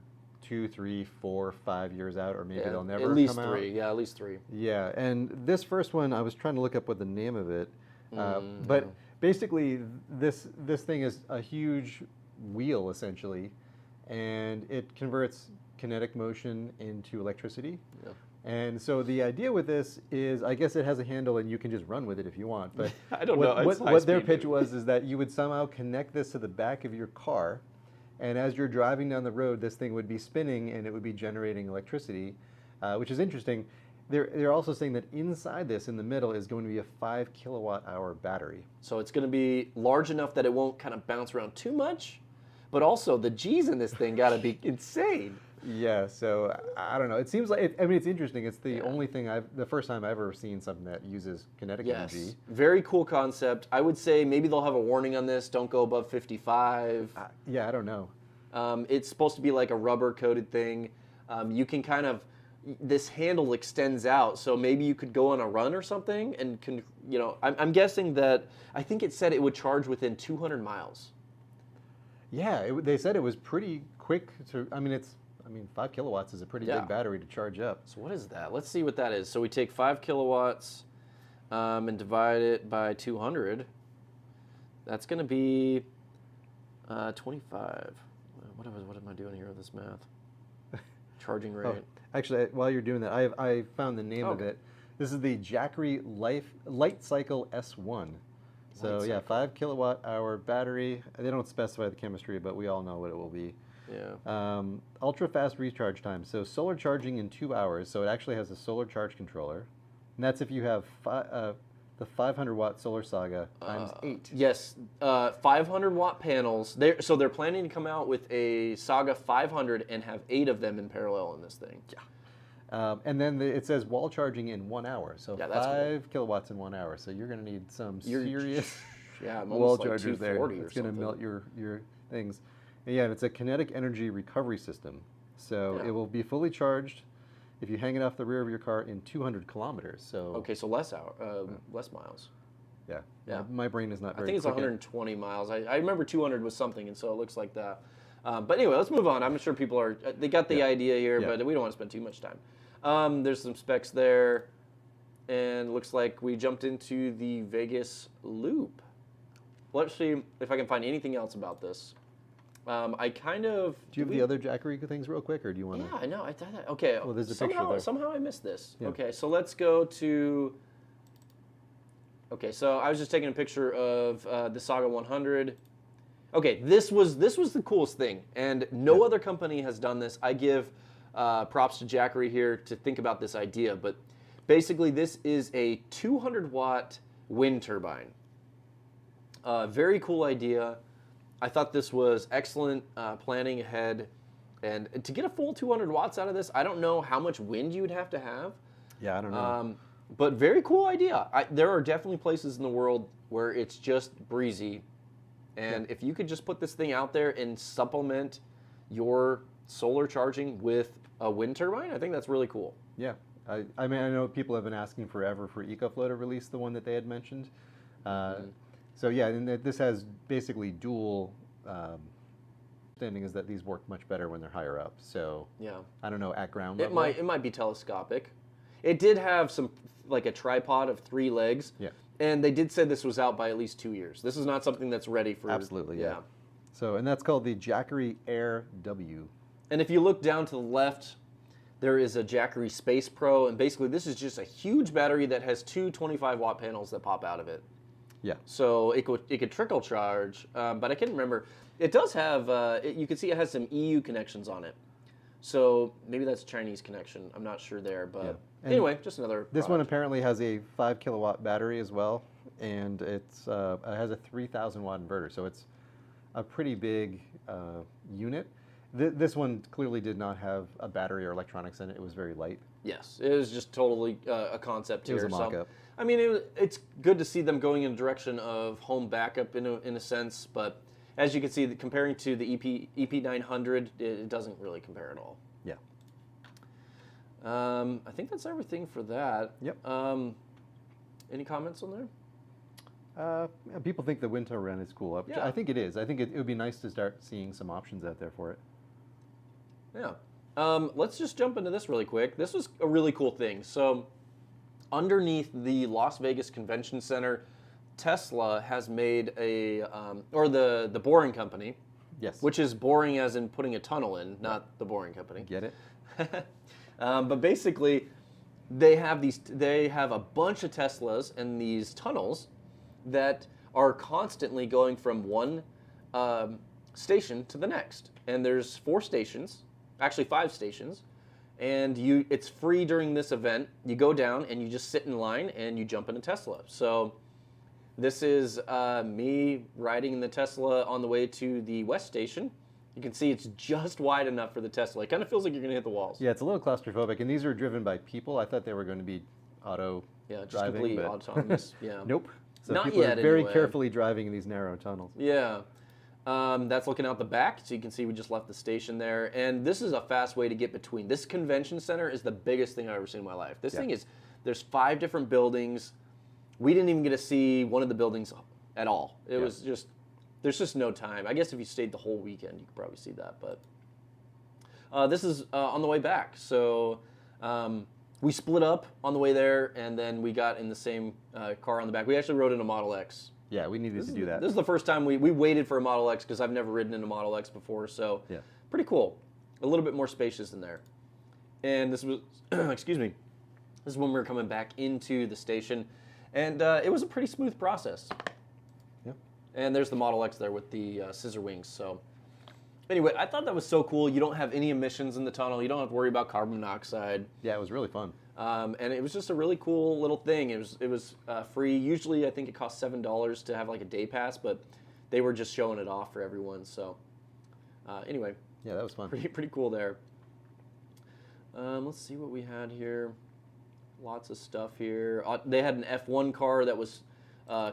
2, 3, 4, 5 years out, or maybe Yeah, they'll never at least come out. 3. Yeah, at least 3. Yeah, and this first one, I was trying to look up what the name of it, but basically this thing is a huge wheel essentially, and it converts kinetic motion into electricity. Yeah. And so the idea with this is, I guess it has a handle and you can just run with it if you want. But I don't know. It's what their high-speed, pitch dude. was is that you would somehow connect this to the back of your car, and as you're driving down the road, this thing would be spinning and it would be generating electricity, which is interesting. They're also saying that inside this, in the middle, is going to be a 5 kilowatt-hour battery. So it's going to be large enough that it won't kind of bounce around too much, but also the G's in this thing got to be insane. Yeah, so I don't know. It seems like, I mean, it's interesting. It's the only thing the first time I've ever seen something that uses kinetic energy. Very cool concept. I would say maybe they'll have a warning on this. Don't go above 55. Yeah, I don't know. It's supposed to be like a rubber coated thing. You can kind of, this handle extends out, so maybe you could go on a run or something and can, you know, I'm guessing that, I think it said it would charge within 200 miles. Yeah, they said it was pretty quick to, I mean, 5 kilowatts is a pretty big battery to charge up. So what is that? Let's see what that is. So we take 5 kilowatts and divide it by 200. That's going to be 25. What am I doing here with this math? Charging rate. Oh, actually, while you're doing that, I found the name of it. This is the Jackery Light Cycle S1. So yeah, 5 kilowatt hour battery. They don't specify the chemistry, but we all know what it will be. Yeah. Ultra fast recharge time. So solar charging in 2 hours. So it actually has a solar charge controller, and that's if you have the 500 watt Solar Saga times 8. Yes, 500 watt panels. So they're planning to come out with a Saga 500 and have 8 of them in parallel in this thing. Yeah. And then it says wall charging in 1 hour. So Yeah, that's 5 kilowatts in 1 hour. So you're going to need some serious Yeah, I'm wall almost like chargers there. 240 It's or going to something. melt your things. And yeah, it's a kinetic energy recovery system. So it will be fully charged if you hang it off the rear of your car in 200 kilometers. So Okay, so less miles. yeah, Yeah. my brain is not I very think it's quick at- 120 miles. I remember 200 was something, and so it looks like that. But anyway, let's move on. I'm sure people are, they got the idea here, but we don't want to spend too much time. There's some specs there, and it looks like we jumped into the Vegas loop. Let's see if I can find anything else about this. I kind of... Do you have the other Jackery things real quick, or do you want to? Yeah, I know. I thought that. Okay. Well, there's a picture there. Somehow I missed this. Yeah. Okay, so let's go to... Okay, so I was just taking a picture of the Saga 100. Okay, this was the coolest thing, and no other company has done this. I give props to Jackery here to think about this idea, but basically this is a 200 watt wind turbine. Very cool idea. I thought this was excellent planning ahead, and to get a full 200 watts out of this, I don't know how much wind you would have to have. Yeah, I don't know. But very cool idea. There are definitely places in the world where it's just breezy, and if you could just put this thing out there and supplement your solar charging with a wind turbine, I think that's really cool. Yeah, I mean, I know people have been asking forever for EcoFlow to release the one that they had mentioned. So yeah, and this has basically dual understanding is that these work much better when they're higher up. So Yeah. I don't know, at ground It level. might be telescopic. It did have some, like a tripod of 3 legs. Yeah. And they did say this was out by at least 2 years. This is not something that's ready for... Absolutely, yeah. So, and that's called the Jackery Air W. And if you look down to the left, there is a Jackery Space Pro, and basically this is just a huge battery that has 2 25 watt panels that pop out of it. Yeah. So it could trickle charge, but I can't remember. It does have, you can see it has some EU connections on it. So maybe that's a Chinese connection. I'm not sure there, but anyway, just another This one product. apparently has a 5 kilowatt battery as well, and it has a 3,000 watt inverter, so it's a pretty big unit. This one clearly did not have a battery or electronics in it. It was very light. Yes, it was just totally a concept here. It was a mock-up. I mean, it's good to see them going in the direction of home backup in a sense, but as you can see, comparing to the EP900, it doesn't really compare at all. Yeah. I think that's everything for that. Yep. Any comments on there? Yeah, people think the wind turbine is cool. Yeah. I think it is. I think it would be nice to start seeing some options out there for it. Yeah. Let's just jump into this really quick. This was a really cool thing. So underneath the Las Vegas Convention Center, Tesla has made or the boring company. Yes. Which is boring as in putting a tunnel in, not the boring company. Get it? But basically, they have a bunch of Teslas in these tunnels that are constantly going from one station to the next. And there's 4 stations, actually 5 stations, and it's free during this event. You go down and you just sit in line and you jump in a Tesla. So this is me riding in the Tesla on the way to the West Station. You can see it's just wide enough for the Tesla. It kind of feels like you're going to hit the walls. Yeah, it's a little claustrophobic, and these are driven by people. I thought they were going to be auto Yeah, just driving, completely but autonomous. Yeah. nope. So Not people yet, are very anyway. carefully driving in these narrow tunnels. Yeah. That's looking out the back, so you can see we just left the station there. And this is a fast way to get between. This convention center is the biggest thing I've ever seen in my life. This thing is, there's 5 different buildings. We didn't even get to see one of the buildings at all. It was just, there's just no time. I guess if you stayed the whole weekend, you could probably see that. But this is on the way back. So we split up on the way there, and then we got in the same car on the back. We actually rode in a Model X. Yeah, we needed to do that. This is the first time we waited for a Model X because I've never ridden in a Model X before. So pretty cool. A little bit more spacious in there. And this was, excuse me, this is when we were coming back into the station. And it was a pretty smooth process. Yep. And there's the Model X there with the scissor wings. So anyway, I thought that was so cool. You don't have any emissions in the tunnel. You don't have to worry about carbon monoxide. Yeah, it was really fun. And it was just a really cool little thing. It was free. Usually, I think it costs $7 to have like a day pass, but they were just showing it off for everyone. So anyway, yeah, that was fun. Pretty cool there. Let's see what we had here. Lots of stuff here. They had an F1 car that was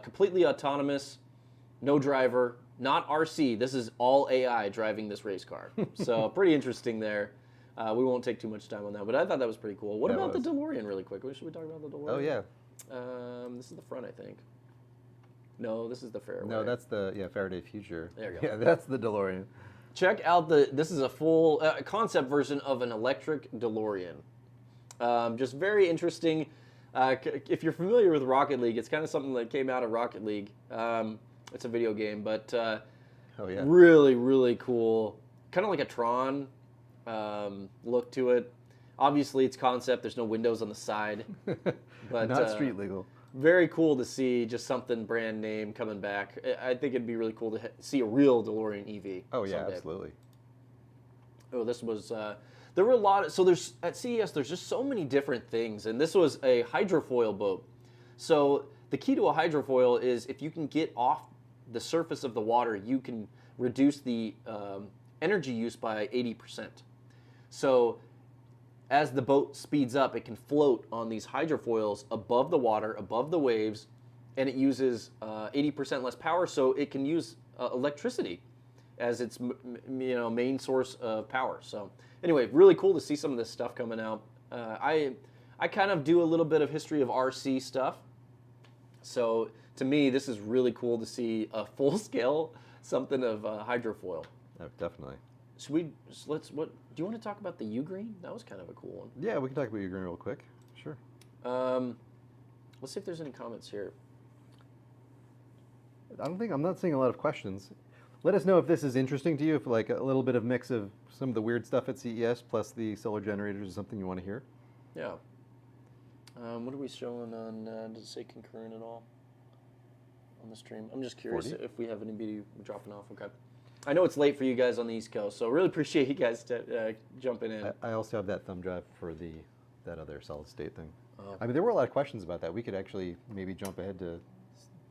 completely autonomous, no driver, not RC. This is all AI driving this race car. So pretty interesting there. We won't take too much time on that, but I thought that was pretty cool. What about the DeLorean really quick? Should we talk about the DeLorean? Oh, yeah. This is the front, I think. No, this is the Fairway. No, that's the Faraday Future. There you go. Yeah, that's the DeLorean. Check out this is a full concept version of an electric DeLorean. Just very interesting. If you're familiar with Rocket League, it's kind of something that came out of Rocket League. It's a video game, but oh, yeah. really, really cool. Kind of like a Tron look to it. Obviously, it's concept. There's no windows on the side. But not street legal. Very cool to see just something brand name coming back. I think it'd be really cool to see a real DeLorean EV. Oh, yeah, someday. absolutely. Oh, this was, there were a lot of, so there's, at CES, there's just so many different things, and this was a hydrofoil boat. So the key to a hydrofoil is if you can get off the surface of the water, you can reduce the energy use by 80%. So as the boat speeds up, it can float on these hydrofoils above the water, above the waves, and it uses 80% less power, so it can use electricity as its main source of power. So anyway, really cool to see some of this stuff coming out. I kind of do a little bit of history of RC stuff, so to me this is really cool to see a full scale something of hydrofoil. Oh, definitely. Should we do you want to talk about the Ugreen? That was kind of a cool one. Yeah, we can talk about Ugreen real quick. Sure. Let's see if there's any comments here. I'm not seeing a lot of questions. Let us know if this is interesting to you, if like a little bit of mix of some of the weird stuff at CES plus the solar generators is something you want to hear. Yeah. What are we showing on, does it say concurrent at all on the stream? I'm just curious 40? if we have anybody dropping off. Okay. I know it's late for you guys on the East Coast, so really appreciate you guys jumping in. I also have that thumb drive for that other solid state thing. Oh. I mean, there were a lot of questions about that. We could actually maybe jump ahead to...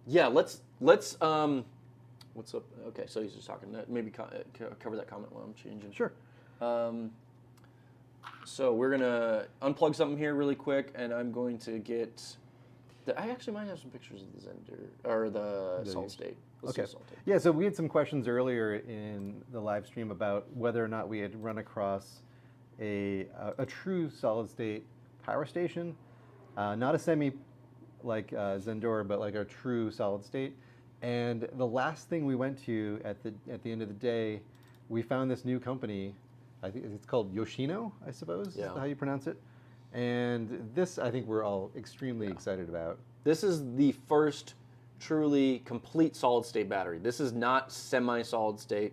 Yeah, let's what's up? Okay, so he's just talking. Maybe cover that comment while I'm changing. Sure. So we're gonna unplug something here really quick, and I'm going to get. I actually might have some pictures of the Zendure or the solid state. Let's do Okay. solid state. Yeah, so we had some questions earlier in the live stream about whether or not we had run across a true solid state power station, not a semi like Zendure, but like a true solid state. And the last thing we went to at the end of the day, we found this new company I think it's called Yoshino, I suppose, is Yeah. how you pronounce it. And this, I think we're all extremely excited about. This is the first truly complete solid state battery. This is not semi-solid state.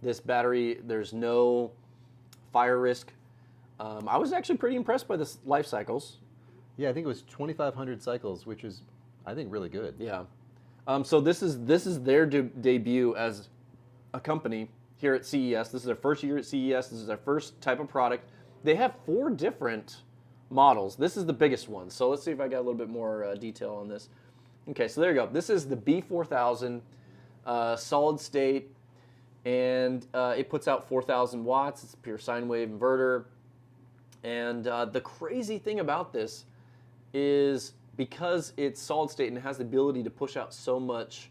This battery, there's no fire risk. I was actually pretty impressed by the life cycles. Yeah, I think it was 2,500 cycles, which is, I think, really good. Yeah. So this is their debut as a company here at CES. This is their first year at CES. This is their first type of product. They have 4 different models. This is the biggest one. So let's see if I got a little bit more detail on this. Okay, so there you go. This is the B4000 solid state, and it puts out 4,000 watts. It's a pure sine wave inverter. And the crazy thing about this is because it's solid state and it has the ability to push out so much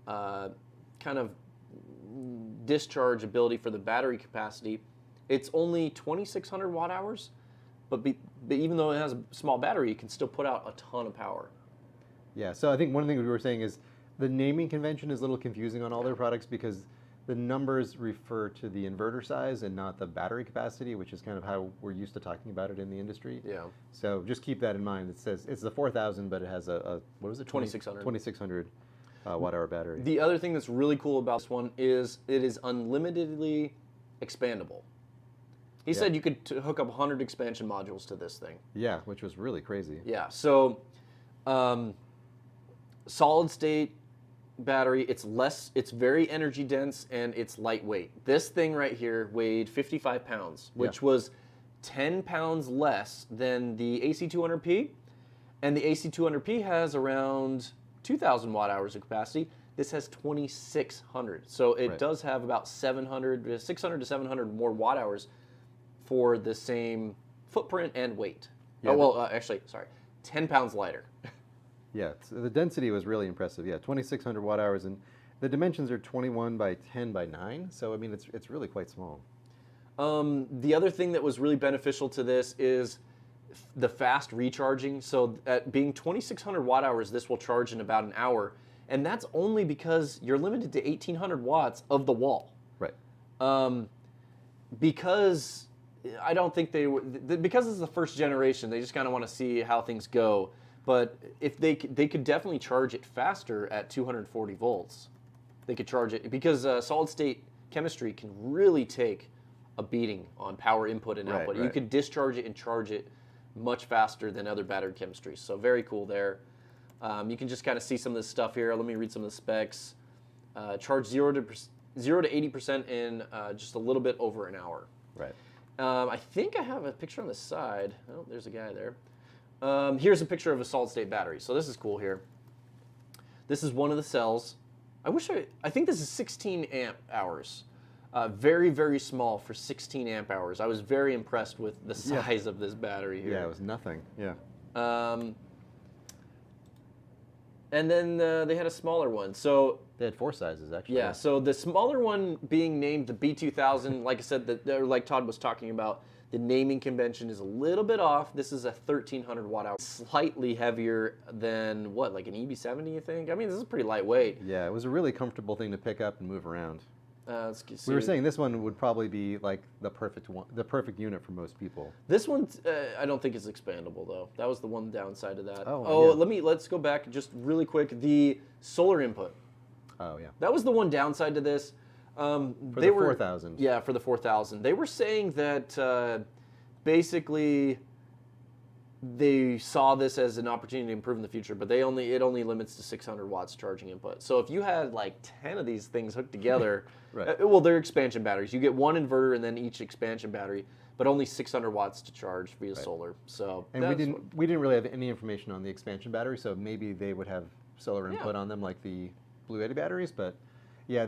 kind of discharge ability for the battery capacity, it's only 2,600 watt hours, but even though it has a small battery, it can still put out a ton of power. Yeah, so I think one of the things we were saying is the naming convention is a little confusing on all their products because the numbers refer to the inverter size and not the battery capacity, which is kind of how we're used to talking about it in the industry. Yeah. So just keep that in mind. It says it's the 4,000, but it has a what was it? 2,600. 2,600 watt hour battery. The other thing that's really cool about this one is it is unlimitedly expandable. He said you could hook up 100 expansion modules to this thing. Yeah, which was really crazy. Yeah, so solid state battery, it's very energy dense and it's lightweight. This thing right here weighed 55 pounds, which was 10 pounds less than the AC200P, and the AC200P has around 2,000 watt hours of capacity. This has 2,600, so it does have about 600 to 700 more watt hours for the same footprint and weight. Yeah, oh, well, actually, sorry, 10 pounds lighter. Yeah, so the density was really impressive. Yeah, 2,600 watt hours, and the dimensions are 21 by 10 by 9. So I mean, it's really quite small. The other thing that was really beneficial to this is the fast recharging. So at being 2,600 watt hours, this will charge in about an hour, and that's only because you're limited to 1,800 watts of the wall. Right. Because I don't think because it's the first generation, they just kind of want to see how things go. But if they could definitely charge it faster at 240 volts. They could charge it because solid state chemistry can really take a beating on power input and output. You could discharge it and charge it much faster than other battery chemistries. So very cool there. You can just kind of see some of this stuff here. Let me read some of the specs. Charge 0 to 80% in just a little bit over an hour. Right. I think I have a picture on the side. Oh, there's a guy there. Here's a picture of a solid state battery. So this is cool here. This is one of the cells. I think this is 16 amp hours. Very, very small for 16 amp hours. I was very impressed with the size of this battery here. Yeah, it was nothing. Yeah. And then they had a smaller one. So they had 4 sizes actually. Yeah. So the smaller one being named the B2000, like I said, like Todd was talking about, the naming convention is a little bit off. This is a 1,300 watt hour, slightly heavier than what, like an EB70, you think? I mean, this is pretty lightweight. Yeah, it was a really comfortable thing to pick up and move around. We we were saying this one would probably be like the perfect unit for most people. This one, I don't think is expandable though. That was the one downside of that. Oh, yeah. Let's go back just really quick. The solar input. Oh yeah. That was the one downside to this. For the 4,000. Yeah, for the 4,000. They were saying that basically they saw this as an opportunity to improve in the future, but it only limits to 600 watts charging input. So if you had like 10 of these things hooked together, well, they're expansion batteries. You get one inverter and then each expansion battery, but only 600 watts to charge via solar. So and we didn't really have any information on the expansion battery, so maybe they would have solar input on them like the Bluetti batteries, but. Yeah,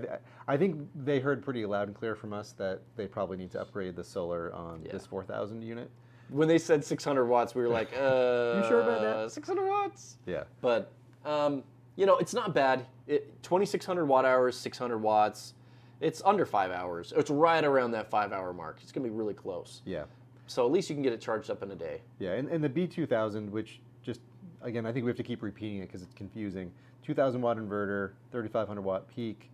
I think they heard pretty loud and clear from us that they probably need to upgrade the solar on this 4,000 unit. When they said 600 watts, we were like, you sure about that? 600 watts? Yeah. But, it's not bad. 2,600 watt hours, 600 watts. It's under 5 hours. It's right around that 5 hour mark. It's going to be really close. Yeah. So at least you can get it charged up in a day. Yeah, and the B2000, which just, again, I think we have to keep repeating it because it's confusing. 2,000 watt inverter, 3,500 watt peak.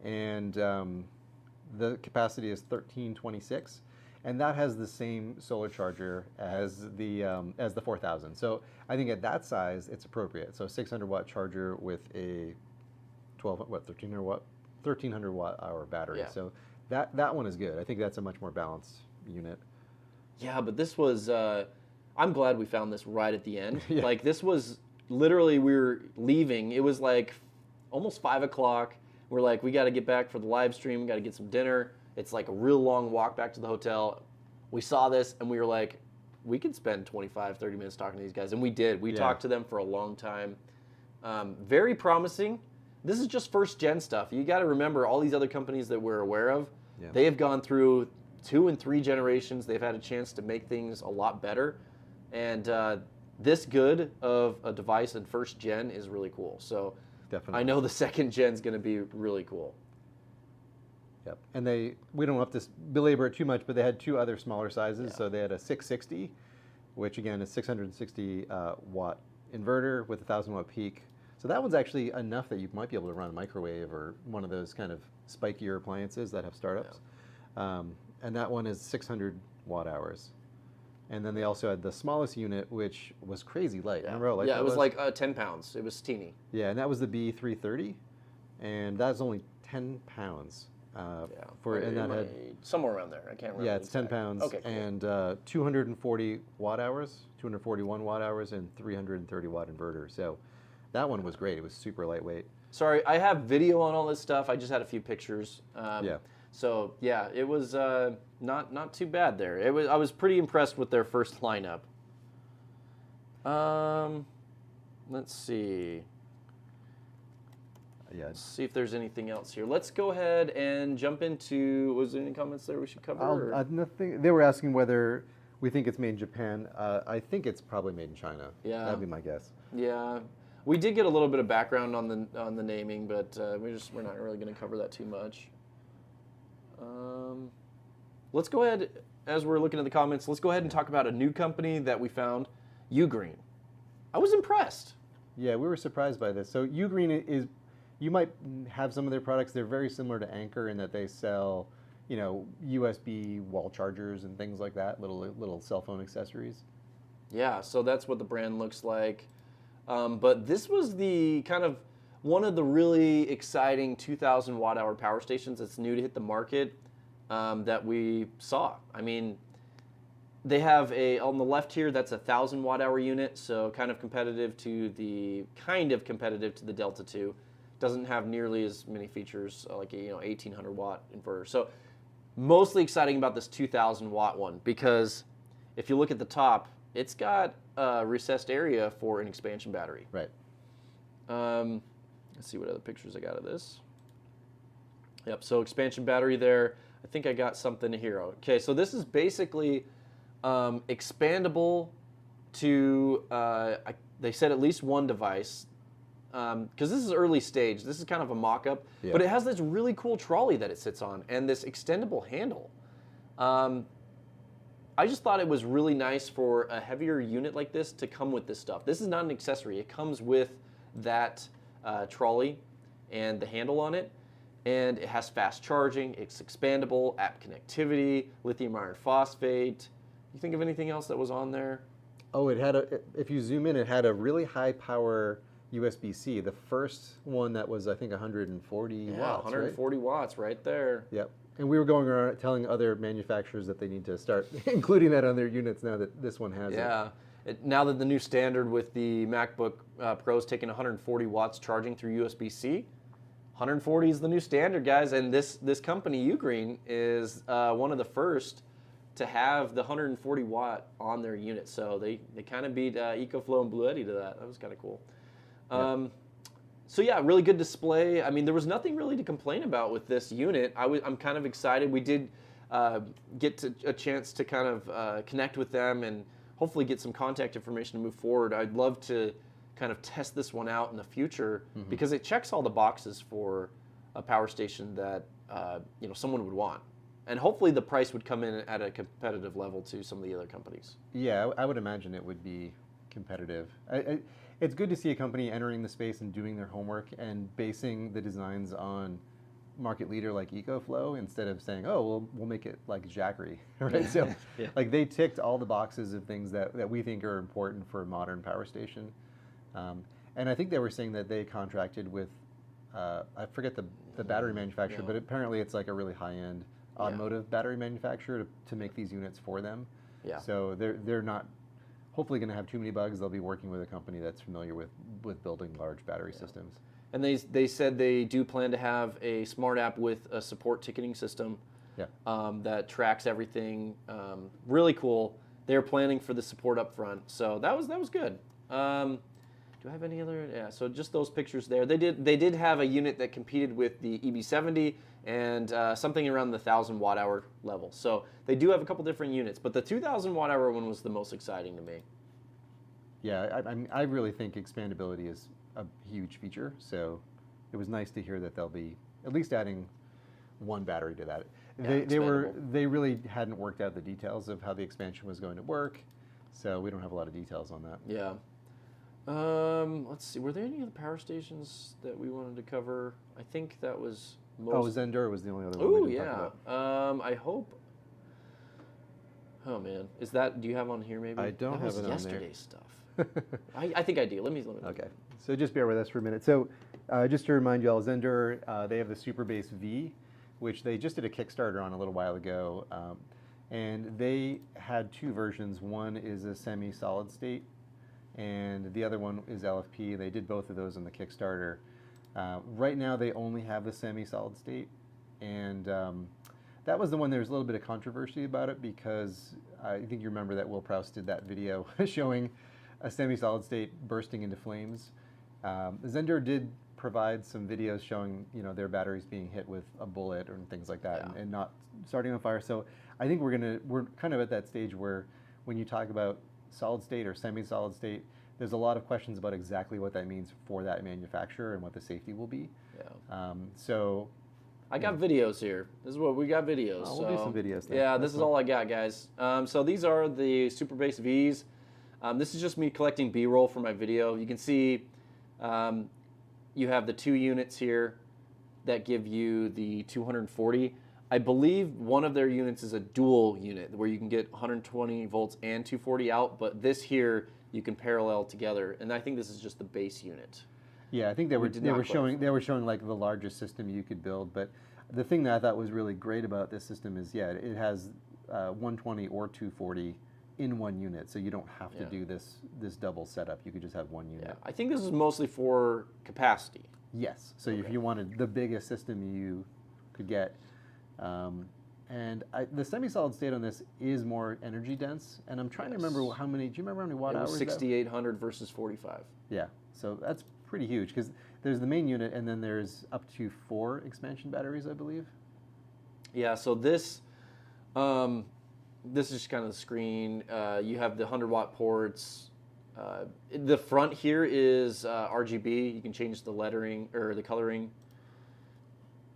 And the capacity is 1,326. and that has the same solar charger as the 4000. So I think at that size, it's appropriate. So 600 watt charger with a 1300 watt hour battery. Yeah. So that one is good. I think that's a much more balanced unit. Yeah, but this was, I'm glad we found this right at the end. Yeah. Like, this was literally, we were leaving. It was like almost 5 o'clock. We're like, we got to get back for the live stream. We got to get some dinner. It's like a real long walk back to the hotel. We saw this and we were like, we could spend 25, 30 minutes talking to these guys. And we did. We talked to them for a long time. Very promising. This is just first gen stuff. You got to remember all these other companies that we're aware of, they have gone through 2 and 3 generations. They've had a chance to make things a lot better. And this good of a device in first gen is really cool. So Definitely. I know the second gen is going to be really cool. Yep. And we don't have to belabor it too much, but they had 2 other smaller sizes. So they had a 660, which again is 660 watt inverter with a 1000 watt peak. So that one's actually enough that you might be able to run a microwave or one of those kind of spikier appliances that have startups. And that one is 600 watt hours. And then they also had the smallest unit, which was crazy light. Remember how light that it was like 10 pounds. It was teeny. Yeah, and that was the B330, and that's only 10 pounds. And that had somewhere around there. I can't remember. Yeah, it's 10 pounds. Okay, cool. And 240 watt hours, 241 watt hours, and 330 watt inverter. So that one was great. It was super lightweight. Sorry, I have video on all this stuff. I just had a few pictures. So yeah, it was not too bad there. I was pretty impressed with their first lineup. Let's see. Let's see if there's anything else here. Let's go ahead and jump into. Was there any comments there we should cover? Nothing. They were asking whether we think it's made in Japan. I think it's probably made in China. Yeah, that'd be my guess. Yeah, we did get a little bit of background on the naming, but we're not really going to cover that too much. Let's go ahead, as we're looking at the comments, let's go ahead and talk about a new company that we found, Ugreen. I was impressed. Yeah, we were surprised by this. So Ugreen is, you might have some of their products. They're very similar to Anker in that they sell, USB wall chargers and things like that, little cell phone accessories. Yeah, so that's what the brand looks like. But this was the kind of one of the really exciting 2,000 watt hour power stations that's new to hit the market that we saw. I mean, they have on the left here, that's a 1,000 watt hour unit, so kind of competitive to the Delta 2. Doesn't have nearly as many features like a 1,800 watt inverter. So mostly exciting about this 2,000 watt one because if you look at the top, it's got a recessed area for an expansion battery. Right. Let's see what other pictures I got of this. Yep, so expansion battery there. I think I got something here. Okay, so this is basically expandable to, they said at least one device, because this is early stage. This is kind of a mock-up, but it has this really cool trolley that it sits on and this extendable handle. I just thought it was really nice for a heavier unit like this to come with this stuff. This is not an accessory. It comes with that trolley and the handle on it, and it has fast charging, it's expandable, app connectivity, lithium iron phosphate. You think of anything else that was on there? Oh, if you zoom in, it had a really high power USB-C. The first one that was, I think, 140 watts, 140 watts right there. Yep. And we were going around telling other manufacturers that they need to start including that on their units now that this one has it. Yeah. Now that the new standard with the MacBook Pro is taking 140 watts charging through USB-C, 140 is the new standard, guys. And this company, Ugreen, is one of the first to have the 140 watt on their unit. So they kind of beat EcoFlow and Bluetti to that. That was kind of cool. Yep. So yeah, really good display. I mean, there was nothing really to complain about with this unit. I'm kind of excited. We did get a chance to kind of connect with them and hopefully get some contact information to move forward. I'd love to kind of test this one out in the future because it checks all the boxes for a power station that someone would want. And hopefully the price would come in at a competitive level to some of the other companies. Yeah, I would imagine it would be competitive. It's good to see a company entering the space and doing their homework and basing the designs on market leader like EcoFlow instead of saying, oh, we'll make it like Jackery, right? So Yeah. like they ticked all the boxes of things that we think are important for a modern power station. And I think they were saying that they contracted with, I forget the battery manufacturer, but apparently it's like a really high-end automotive battery manufacturer to make these units for them. Yeah. So they're not hopefully going to have too many bugs. They'll be working with a company that's familiar with building large battery systems. And they said they do plan to have a smart app with a support ticketing system that tracks everything. Really cool. They're planning for the support up front. So that was good. Do I have any other? Yeah, so just those pictures there. They did have a unit that competed with the EB70 and something around the 1,000 watt-hour level. So they do have a couple different units, but the 2,000 watt-hour one was the most exciting to me. Yeah, I really think expandability is a huge feature. So it was nice to hear that they'll be at least adding one battery to that. Yeah, they really hadn't worked out the details of how the expansion was going to work, so we don't have a lot of details on that. Yeah. Let's see. Were there any other power stations that we wanted to cover? I think that was most. Oh, Zendure was the only other one. Oh we didn't talk about. I hope. Oh man, is that? Do you have on here maybe? I don't have it on there. Yesterday's stuff. I think I do. Let me. Okay, so just bear with us for a minute. So just to remind you all, Zendure, they have the Super Base V, which they just did a Kickstarter on a little while ago, and they had two versions. One is a semi-solid state, and the other one is LFP. They did both of those on the Kickstarter. Right now, they only have the semi-solid state, and that was the one there was a little bit of controversy about it because I think you remember that Will Proust did that video showing a semi-solid state bursting into flames. Zendure did provide some videos showing their batteries being hit with a bullet or things like that, and not starting on fire. So I think we're kind of at that stage where when you talk about solid state or semi-solid state, there's a lot of questions about exactly what that means for that manufacturer and what the safety will be. Yeah. So I got videos here. This is what we got videos. Oh, we'll do some videos then. Yeah, this is all I got, guys. So these are the Super Base Vs. This is just me collecting B-roll for my video. You can see you have the two units here that give you the 240. I believe one of their units is a dual unit where you can get 120 volts and 240 out, but this here you can parallel together, and I think this is just the base unit. Yeah, I think they were showing like the largest system you could build, but the thing that I thought was really great about this system is it has 120 or 240 in one unit, so you don't have to do this double setup. You could just have one unit. Yeah, I think this is mostly for capacity. Yes, so if you wanted the biggest system you could get. And the semi-solid state on this is more energy dense, and I'm trying to remember how many. Do you remember how many watt hours? 6,800 versus 45. Yeah, so that's pretty huge because there's the main unit, and then there's up to 4 expansion batteries, I believe. Yeah, so this is just kind of the screen. You have the 100-watt ports. The front here is RGB. You can change the lettering or the coloring.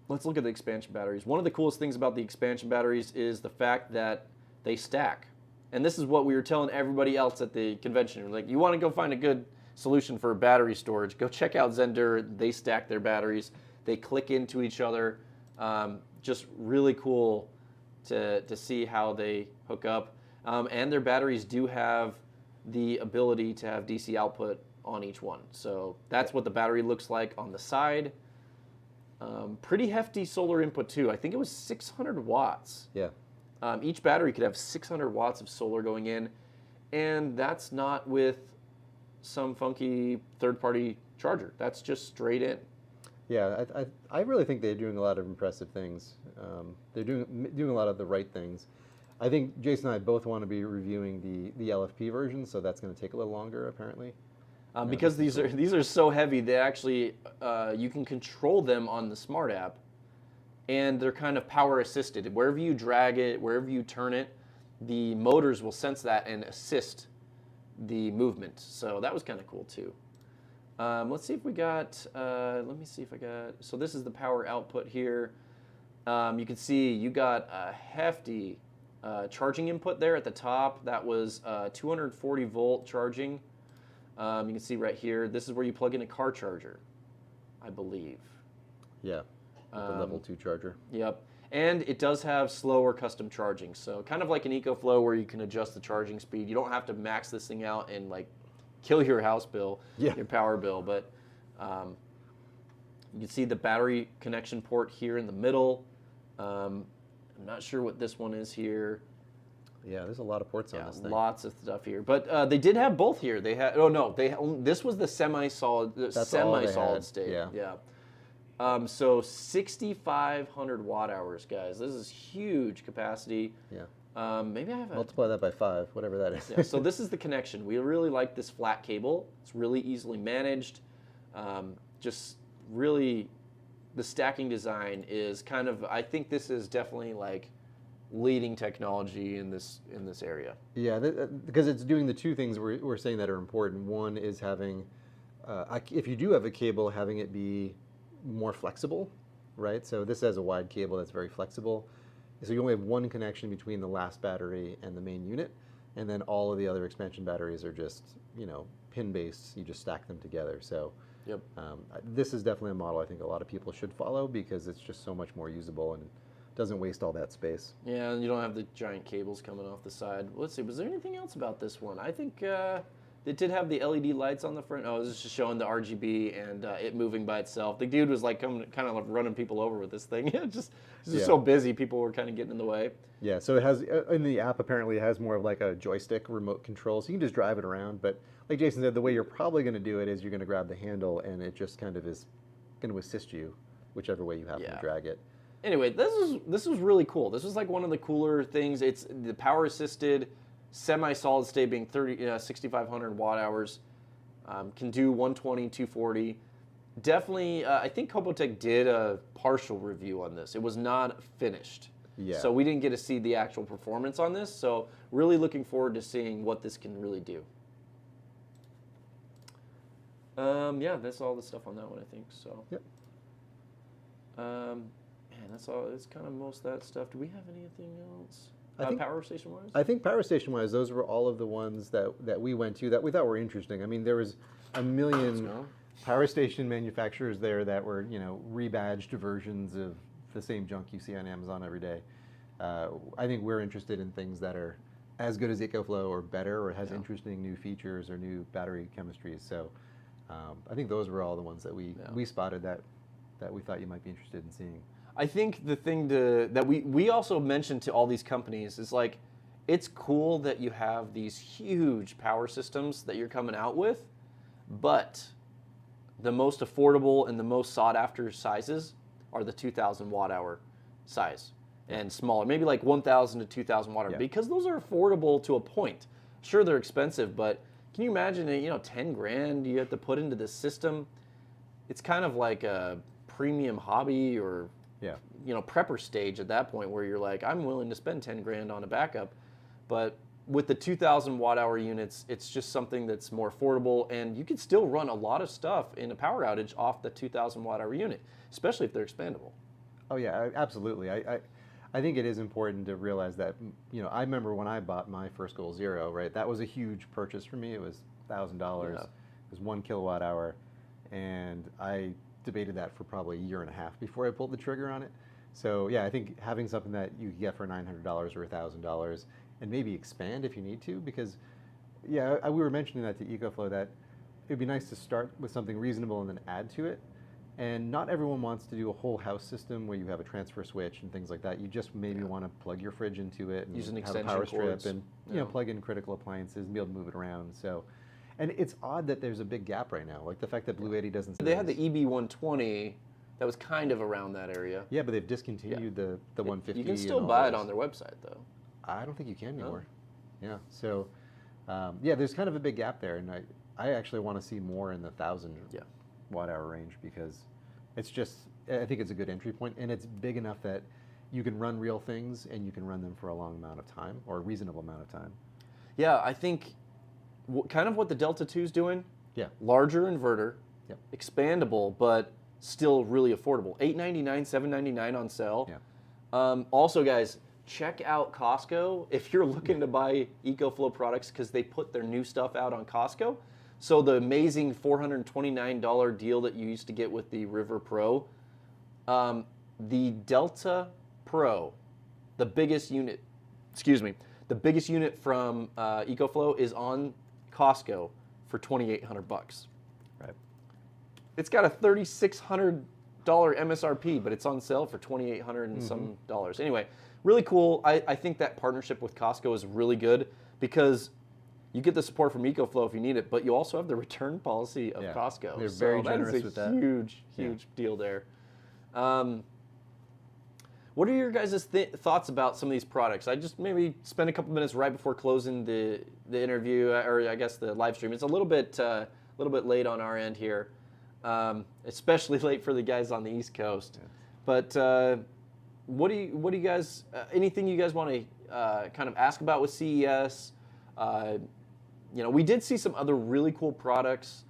Let's look at the expansion batteries. One of the coolest things about the expansion batteries is the fact that they stack. And this is what we were telling everybody else at the convention. We're like, you want to go find a good solution for battery storage, go check out Zendure. They stack their batteries. They click into each other. Just really cool to see how they hook up. And their batteries do have the ability to have DC output on each one. So that's what the battery looks like on the side. Pretty hefty solar input too. I think it was 600 watts. Yeah. Each battery could have 600 watts of solar going in, and that's not with some funky third-party charger. That's just straight in. Yeah, I really think they're doing a lot of impressive things. They're doing a lot of the right things. I think Jason and I both want to be reviewing the LFP version, so that's going to take a little longer apparently. Because these are so heavy, they actually you can control them on the smart app, and they're kind of power assisted. Wherever you drag it, wherever you turn it, the motors will sense that and assist the movement. So that was kind of cool too. Let's see if we got. Let me see if I got. So this is the power output here. You can see you got a hefty charging input there at the top. That was 240 volt charging. You can see right here, this is where you plug in a car charger, I believe. Yeah. The level 2 charger. Yep. And it does have slower custom charging. So kind of like an EcoFlow where you can adjust the charging speed. You don't have to max this thing out and like kill your house bill, your power bill. But you can see the battery connection port here in the middle. I'm not sure what this one is here. Yeah, there's a lot of ports on this thing. Lots of stuff here. But they did have both here. They had, oh no, this was the semi-solid state. Yeah. So 6,500 watt hours, guys. This is huge capacity. Yeah. Maybe I have multiply that by 5, whatever that is. Yeah, so this is the connection. We really like this flat cable. It's really easily managed. Just really, the stacking design is kind of, I think this is definitely like leading technology in this area. Yeah, because it's doing the two things we're saying that are important. One is having, if you do have a cable, having it be more flexible, right? So this has a wide cable that's very flexible. So you only have one connection between the last battery and the main unit, and then all of the other expansion batteries are just, pin-based. You just stack them together. So yep. This is definitely a model I think a lot of people should follow because it's just so much more usable and doesn't waste all that space. Yeah, and you don't have the giant cables coming off the side. Let's see, was there anything else about this one? I think it did have the LED lights on the front. Oh, it was just showing the RGB and it moving by itself. The dude was like kind of like running people over with this thing. just so busy, people were kind of getting in the way. Yeah, so it has, in the app apparently it has more of like a joystick remote control, so you can just drive it around, but like Jason said, the way you're probably going to do it is you're going to grab the handle and it just kind of is going to assist you whichever way you happen to drag it. Anyway, this was really cool. This was like one of the cooler things. It's the power assisted, semi-solid state being 6,500 watt hours. Can do 120, 240. Definitely, I think Kobotech did a partial review on this. It was not finished. Yeah. So we didn't get to see the actual performance on this. So really looking forward to seeing what this can really do. Yeah, that's all the stuff on that one, I think. So. Yep. Man, that's all. It's kind of most of that stuff. Do we have anything else? I think, power station wise? I think power station wise, those were all of the ones that we went to that we thought were interesting. I mean, there was a million power station manufacturers there that were, rebadged versions of the same junk you see on Amazon every day. I think we're interested in things that are as good as EcoFlow or better, or has interesting new features or new battery chemistries. So I think those were all the ones that we spotted that we thought you might be interested in seeing. I think the thing that we also mentioned to all these companies is like, it's cool that you have these huge power systems that you're coming out with, but the most affordable and the most sought after sizes are the 2,000 watt hour size and smaller, maybe like 1,000 to 2,000 watt hour, because those are affordable to a point. Sure, they're expensive, but can you imagine, 10 grand you have to put into this system? It's kind of like a premium hobby or prepper stage at that point where you're like, I'm willing to spend 10 grand on a backup. But with the 2,000 watt hour units, it's just something that's more affordable, and you can still run a lot of stuff in a power outage off the 2,000 watt hour unit, especially if they're expandable. Oh yeah, absolutely. I think it is important to realize that, I remember when I bought my first Goal Zero, right? That was a huge purchase for me. It was $1,000. It was 1 kilowatt hour, and I debated that for probably a year and a half before I pulled the trigger on it. So yeah, I think having something that you can get for $900 or $1,000 and maybe expand if you need to, because we were mentioning that to EcoFlow that it'd be nice to start with something reasonable and then add to it. And not everyone wants to do a whole house system where you have a transfer switch and things like that. You just maybe want to plug your fridge into it and use an have extension a power cords. strip and plug in critical appliances and be able to move it around. So. And it's odd that there's a big gap right now, like the fact that Bluetti doesn't. They had the EB120 that was kind of around that area. Yeah, but they've discontinued the 150. You can still buy it on their website, though. I don't think you can anymore. Yeah, so there's kind of a big gap there, and I actually want to see more in the 1,000 watt hour range because it's just, I think it's a good entry point, and it's big enough that you can run real things and you can run them for a long amount of time or a reasonable amount of time. Yeah, I think kind of what the Delta 2 is doing. Yeah. Larger inverter, expandable, but still really affordable. $899, $799 on sale. Yeah. Also, guys, check out Costco if you're looking to buy EcoFlow products because they put their new stuff out on Costco. So the amazing $429 deal that you used to get with the River Pro, the Delta Pro, the biggest unit, the biggest unit from EcoFlow is on Costco for $2,800. Right. It's got a $3,600 MSRP, but it's on sale for $2,800 and some dollars. Anyway, really cool. I think that partnership with Costco is really good because you get the support from EcoFlow if you need it, but you also have the return policy of Costco. They're very generous with that. Huge deal there. What are your guys' thoughts about some of these products? I just maybe spend a couple minutes right before closing the interview, or I guess the live stream. It's a little bit late on our end here, especially late for the guys on the East Coast. Yeah. But what do you guys? Anything you guys want to kind of ask about with CES? We did see some other really cool products.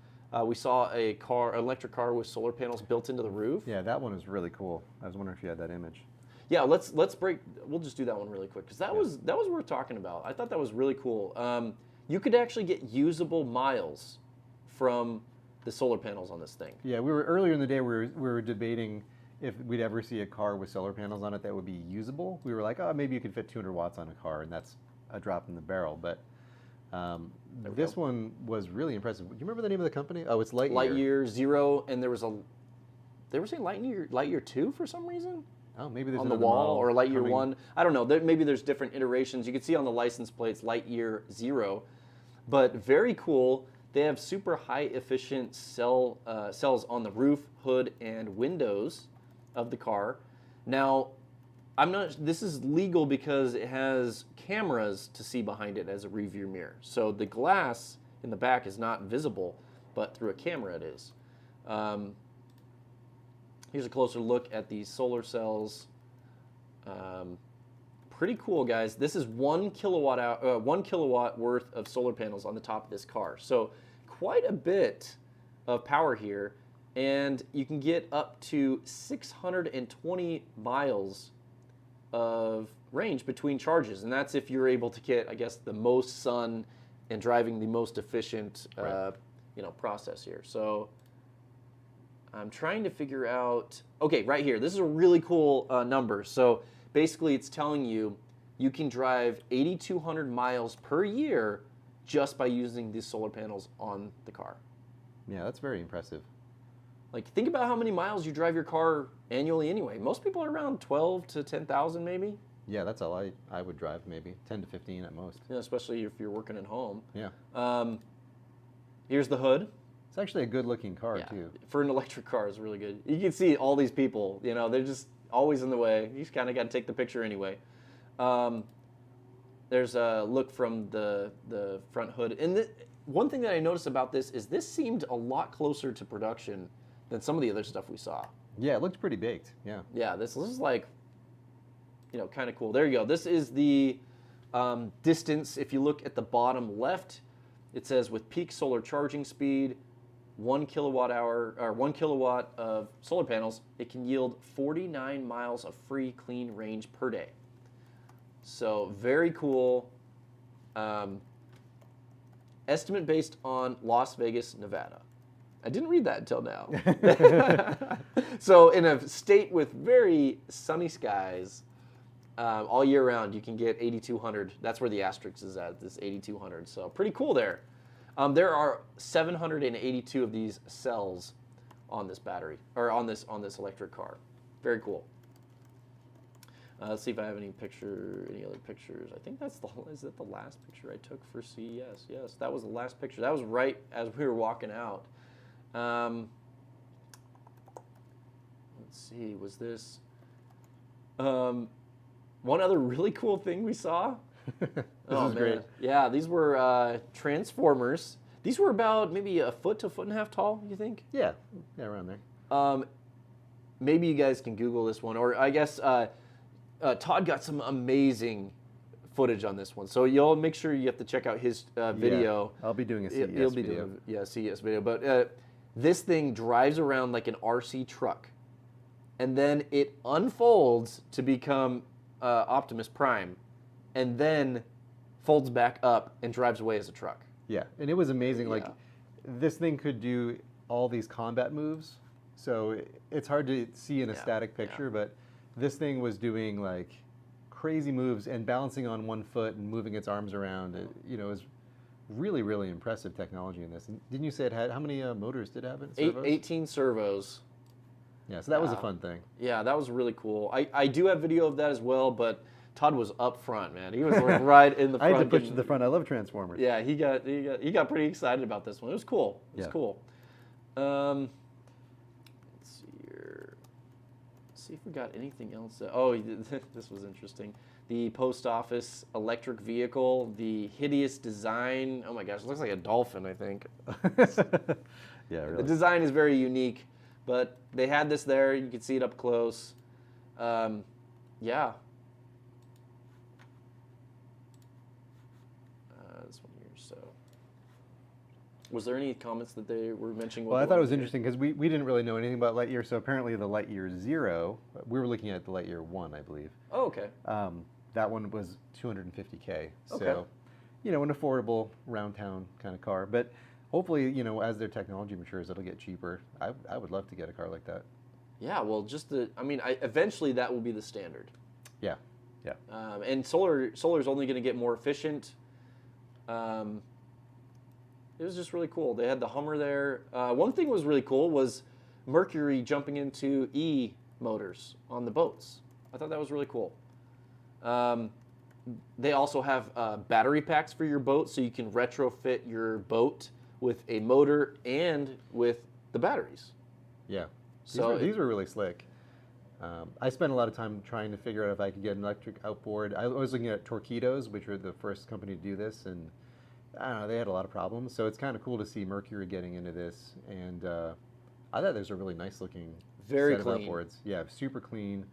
We saw an electric car with solar panels built into the roof. Yeah, that one was really cool. I was wondering if you had that image. Yeah, let's break. We'll just do that one really quick because that was worth talking about. I thought that was really cool. You could actually get usable miles from the solar panels on this thing. Yeah, we were earlier in the day. We were debating if we'd ever see a car with solar panels on it that would be usable. We were like, oh, maybe you could fit 200 watts on a car, and that's a drop in the barrel. But this one was really impressive. Do you remember the name of the company? Oh, it's Lightyear. Lightyear Zero, and they were saying Lightyear 2 for some reason. Oh, maybe there's on the wall or Lightyear 1. I don't know. Maybe there's different iterations. You can see on the license plates Lightyear 0, but very cool. They have super high efficient cells on the roof, hood, and windows of the car. Now, this is legal because it has cameras to see behind it as a rearview mirror. So the glass in the back is not visible, but through a camera it is. Here's a closer look at these solar cells. Pretty cool, guys. This is 1 kilowatt worth of solar panels on the top of this car. So quite a bit of power here, and you can get up to 620 miles of range between charges, and that's if you're able to get, I guess, the most sun and driving the most efficient, process here. So I'm trying to figure out, okay, right here, this is a really cool number. So basically it's telling you can drive 8,200 miles per year just by using these solar panels on the car. Yeah, that's very impressive. Like, think about how many miles you drive your car annually anyway. Most people are around 12 to 10,000 maybe. Yeah, that's all I would drive, maybe 10 to 15 at most. Yeah, especially if you're working at home. Yeah. Here's the hood. It's actually a good-looking car, too. For an electric car, it's really good. You can see all these people, they're just always in the way. You just kind of got to take the picture anyway. There's a look from the front hood. And one thing that I noticed about this is this seemed a lot closer to production than some of the other stuff we saw. Yeah, it looked pretty baked, yeah. Yeah, this is like, kind of cool. There you go. This is the distance. If you look at the bottom left, it says with peak solar charging speed, 1 kilowatt of solar panels, it can yield 49 miles of free clean range per day. So very cool. Estimate based on Las Vegas, Nevada. I didn't read that until now. So in a state with very sunny skies all year round, you can get 8,200. That's where the asterisk is at, this 8,200. So pretty cool there. There are 782 of these cells on this battery, or on this electric car. Very cool. Let's see if I have any other pictures. I think is that the last picture I took for CES? Yes, that was the last picture. That was right as we were walking out. Let's see, was this one other really cool thing we saw? This is great. Yeah, these were transformers. These were about maybe a foot to a foot and a half tall, you think? Yeah, around there. Maybe you guys can Google this one, or I guess Todd got some amazing footage on this one. So you'll make sure you have to check out his video. Yeah, I'll be doing a CES video. He'll be doing CES video. But this thing drives around like an RC truck, and then it unfolds to become Optimus Prime, and then folds back up and drives away as a truck. Yeah, and it was amazing. Like, this thing could do all these combat moves so it's hard to see in a Yeah, static picture, but this thing was doing like crazy moves and balancing on one foot and moving its arms around. It, you know, is really, really impressive technology in this. And didn't you say it had, how many motors did it have in it? Servos? 18 servos. Yeah, so that was a fun thing. Yeah, that was really cool. I do have video of that as well, but Todd was up front, man. He was like right in the front. I had to push to the front. I love Transformers. Yeah, he got pretty excited about this one. It was cool. It was cool. Let's see here. Let's see if we got anything else. Oh, this was interesting. The post office electric vehicle, the hideous design. Oh my gosh, it looks like a dolphin, I think. Yeah, really. The design is very unique, but they had this there. You could see it up close. Yeah. This one here. So, was there any comments that they were mentioning? Well, I thought it was interesting because we didn't really know anything about Lightyear. So apparently the Lightyear Zero, we were looking at the Lightyear 1, I believe. Oh, okay. That one was $250K. So, Okay. you know, an affordable round town kind of car. But hopefully, you know, as their technology matures, it'll get cheaper. I would love to get a car like that. Yeah, well, eventually that will be the standard. Yeah, yeah. And solar is only going to get more efficient. It was just really cool. They had the Hummer there. One thing was really cool was Mercury jumping into motors on the boats. I thought that was really cool. They also have battery packs for your boat, so you can retrofit your boat with a motor and with the batteries. Yeah. So these were really slick. I spent a lot of time trying to figure out if I could get an electric outboard. I was looking at Torqeedos, which were the first company to do this, and I don't know, they had a lot of problems. So it's kind of cool to see Mercury getting into this. And I thought there's a really nice looking Very set clean. of outboards. Yeah, super clean.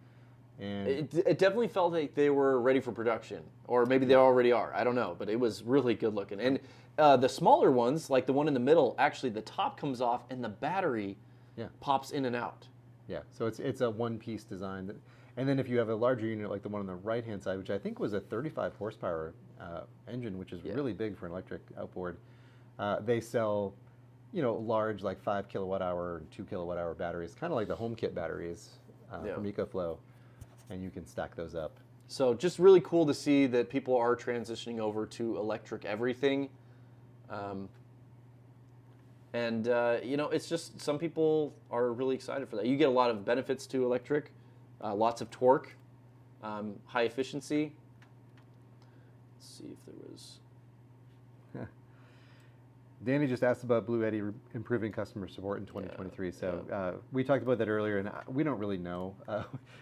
And it definitely felt like they were ready for production, or maybe they already are. I don't know, but it was really good looking. And the smaller ones, like the one in the middle, actually the top comes off and the battery pops in and out. yeah, so it's a one-piece design. And then if you have a larger unit like the one on the right-hand side, which I think was a 35 horsepower engine, which is really big for an electric outboard, they sell, you know, large like 5 kilowatt hour and 2 kilowatt hour batteries, kind of like the home kit batteries from EcoFlow, and you can stack those up. So just really cool to see that people are transitioning over to electric everything. You know, it's just some people are really excited for that. You get a lot of benefits to electric, lots of torque, high efficiency. Let's see if there was... Danny just asked about Bluetti improving customer support in 2023. We talked about that earlier, and we don't really know.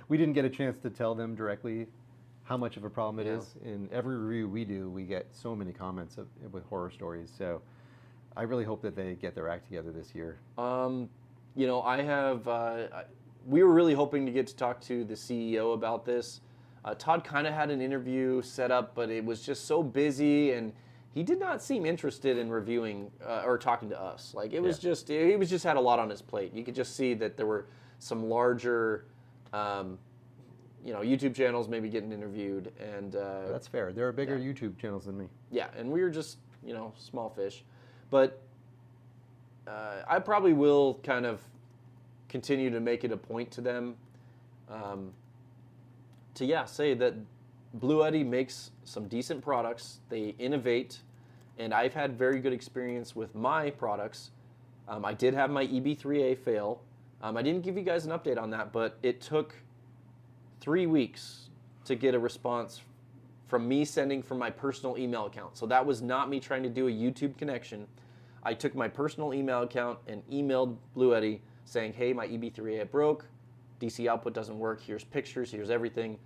We didn't get a chance to tell them directly how much of a problem it is. In every review we do, we get so many comments with horror stories. So I really hope that they get their act together this year. You know, I have... we were really hoping to get to talk to the CEO about this. Todd kind of had an interview set up, but it was just so busy, and he did not seem interested in reviewing or talking to us. Like it was just, he was just had a lot on his plate. You could just see that there were some larger, you know, YouTube channels maybe getting interviewed, and that's fair. There are bigger YouTube channels than me. Yeah, and we were just, you know, small fish. But I probably will kind of continue to make it a point to them to say that Bluetti makes some decent products. They innovate, and I've had very good experience with my products. I did have my EB3A fail. I didn't give you guys an update on that, but it took 3 weeks to get a response from me sending from my personal email account. So that was not me trying to do a YouTube connection. I took my personal email account and emailed Bluetti saying, hey, my EB3A broke, DC output doesn't work, here's pictures, here's everything.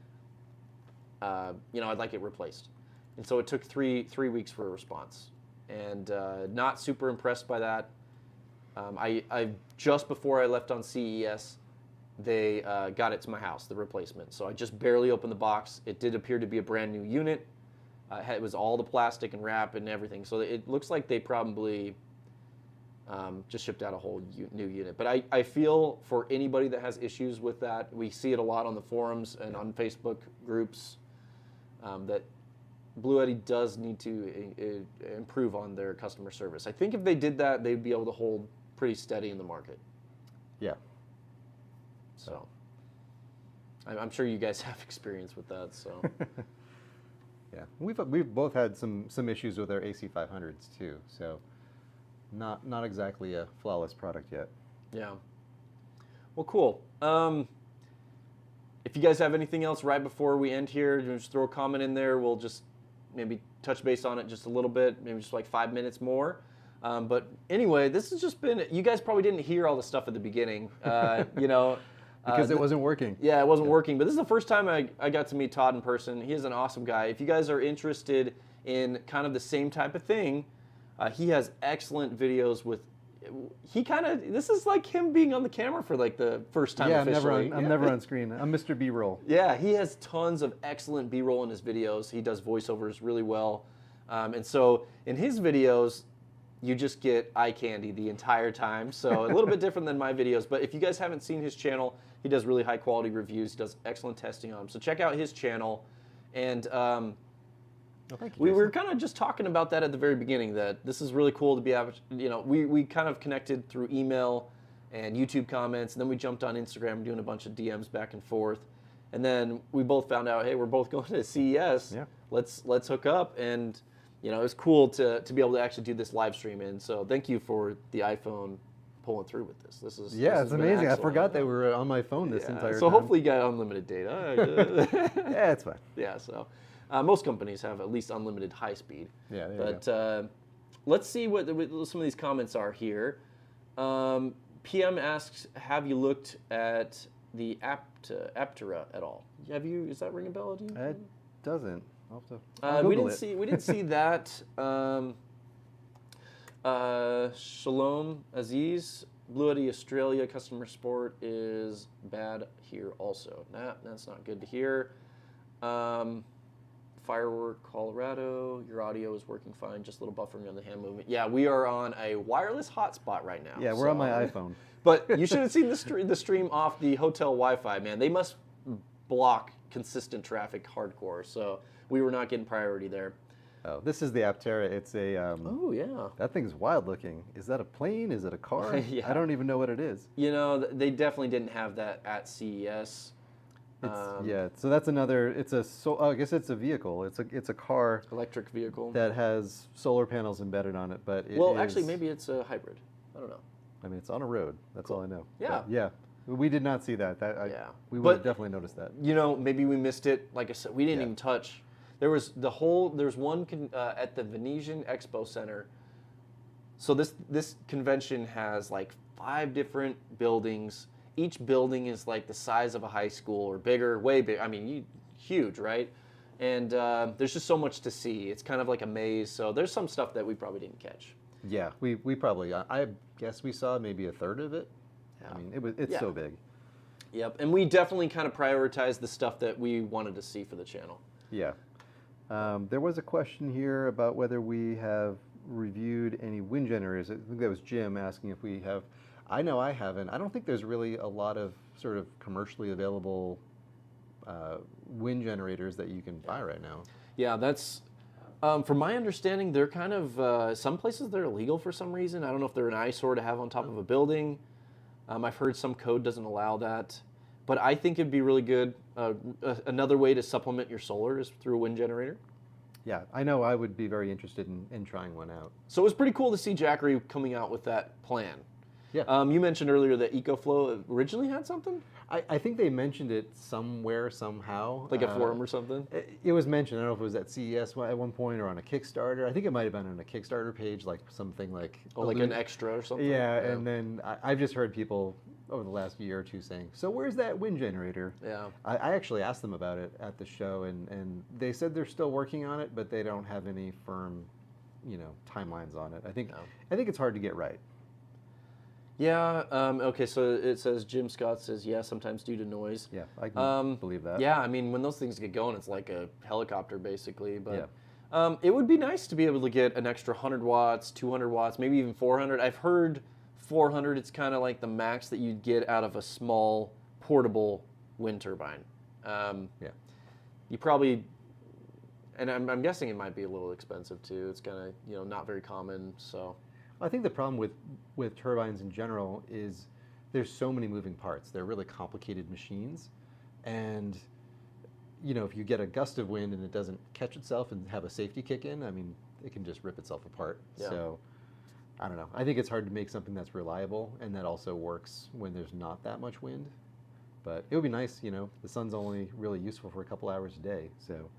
You know, I'd like it replaced. And so it took three weeks for a response. And not super impressed by that. I just before I left on CES, they got it to my house, the replacement. So I just barely opened the box. It did appear to be a brand new unit. It was all the plastic and wrap and everything. So it looks like they probably just shipped out a whole new unit. But I feel for anybody that has issues with that, we see it a lot on the forums and on Facebook groups, that Bluetti does need to improve on their customer service. I think if they did that, they'd be able to hold pretty steady in the market. Yeah, So I'm sure you guys have experience with that. So yeah, we've both had some issues with our AC500s too. So not exactly a flawless product yet. yeah. Well, cool. If you guys have anything else right before we end here, just throw a comment in there. We'll just maybe touch base on it just a little bit, maybe just like 5 minutes more. But anyway, this has just been, you guys probably didn't hear all the stuff at the beginning, you know. Because it wasn't working. Yeah, it wasn't working. But this is the first time I got to meet Todd in person. He is an awesome guy. If you guys are interested in kind of the same type of thing, he has excellent videos with, this is like him being on the camera for like the first time officially. I'm never on screen. I'm Mr. B-roll. Yeah, he has tons of excellent B-roll in his videos. He does voiceovers really well. And so in his videos, you just get eye candy the entire time. So a little bit different than my videos. But if you guys haven't seen his channel, he does really high quality reviews. He does excellent testing on them. So check out his channel. And Thank you, we Jason. were kind of just talking about that at the very beginning, that this is really cool to be able, you know, we kind of connected through email and YouTube comments, and then we jumped on Instagram doing a bunch of DMs back and forth. And then we both found out, hey, we're both going to CES. Yeah. Let's hook up. And, you know, it was cool to be able to actually do this live stream in. So thank you for the iPhone pulling through with this. This is it's amazing. I forgot they were on my phone this entire time. So hopefully you got unlimited data. Yeah, it's fine. Yeah, so most companies have at least unlimited high speed. Yeah, there you But let's see what some of these comments are here. PM asks, have you looked at the Aptera at all? Have you? Is that ring a bell to you? It doesn't. I'll have to We Google didn't it. see. We didn't see that. Shalom Aziz, Bluetti Australia customer support is bad here also. Nah, that's not good to hear. Firework Colorado, your audio is working fine, just a little buffering on the hand movement. Yeah, we are on a wireless hotspot right now. Yeah, we're on my iPhone. But you should have seen the stream off the hotel Wi-Fi, man. They must block consistent traffic hardcore, so we were not getting priority there. Oh, this is the Aptera. It's a. Oh, yeah. That thing's wild looking. Is that a plane? Is it a car? Yeah. I don't even know what it is. You know, they definitely didn't have that at CES. Yeah, so that's another. I guess it's a vehicle. It's a car Electric vehicle. that has solar panels embedded on it, but Actually, maybe it's a hybrid. I don't know. I mean, it's on a road. That's all I know. Yeah. But yeah. We did not see that. Yeah. We would But- have definitely noticed that. You know, maybe we missed it. Like I said, we didn't Yeah. even touch. There's one at the Venetian Expo Center. So this convention has like 5 different buildings. Each building is like the size of a high school or bigger, way big. I mean, huge, right? And there's just so much to see. It's kind of like a maze. So there's some stuff that we probably didn't catch. Yeah, we probably. I guess we saw maybe a third of it. Yeah. I mean, it's Yeah. so big. Yep. And we definitely kind of prioritized the stuff that we wanted to see for the channel. Yeah. There was a question here about whether we have reviewed any wind generators. I think that was Jim asking if we have. I know I haven't. I don't think there's really a lot of sort of commercially available wind generators that you can buy right now. Yeah, that's, from my understanding, they're kind of, some places they're illegal for some reason. I don't know if they're an eyesore to have on top of a building. I've heard some code doesn't allow that. But I think it'd be really good. Another way to supplement your solar is through a wind generator. Yeah, I know I would be very interested in trying one out. So it was pretty cool to see Jackery coming out with that plan. Yeah. You mentioned earlier that EcoFlow originally had something? I think they mentioned it somewhere, somehow. Like a forum or something? It was mentioned. I don't know if it was at CES at one point or on a Kickstarter. I think it might have been on a Kickstarter page, like something like... Oh, like an extra or something? Yeah, and then I've just heard people over the last year or two saying, so where's that wind generator? Yeah. I actually asked them about it at the show, and they said they're still working on it, but they don't have any firm, timelines on it. I think it's hard to get right. Yeah, okay, so it says, Jim Scott says, yeah, sometimes due to noise. Yeah, I can believe that. Yeah, I mean, when those things get going, it's like a helicopter, basically. But Yeah. it would be nice to be able to get an extra 100 watts, 200 watts, maybe even 400. I've heard 400, it's kind of like the max that you'd get out of a small, portable wind turbine. Yeah. You probably, and I'm guessing it might be a little expensive, too. It's kind of, not very common, so... I think the problem with turbines in general is there's so many moving parts. They're really complicated machines, and you know, if you get a gust of wind and it doesn't catch itself and have a safety kick in, I mean, it can just rip itself apart. Yeah. So, I don't know. I think it's hard to make something that's reliable and that also works when there's not that much wind. But it would be nice, you know, the sun's only really useful for a couple hours a day, so.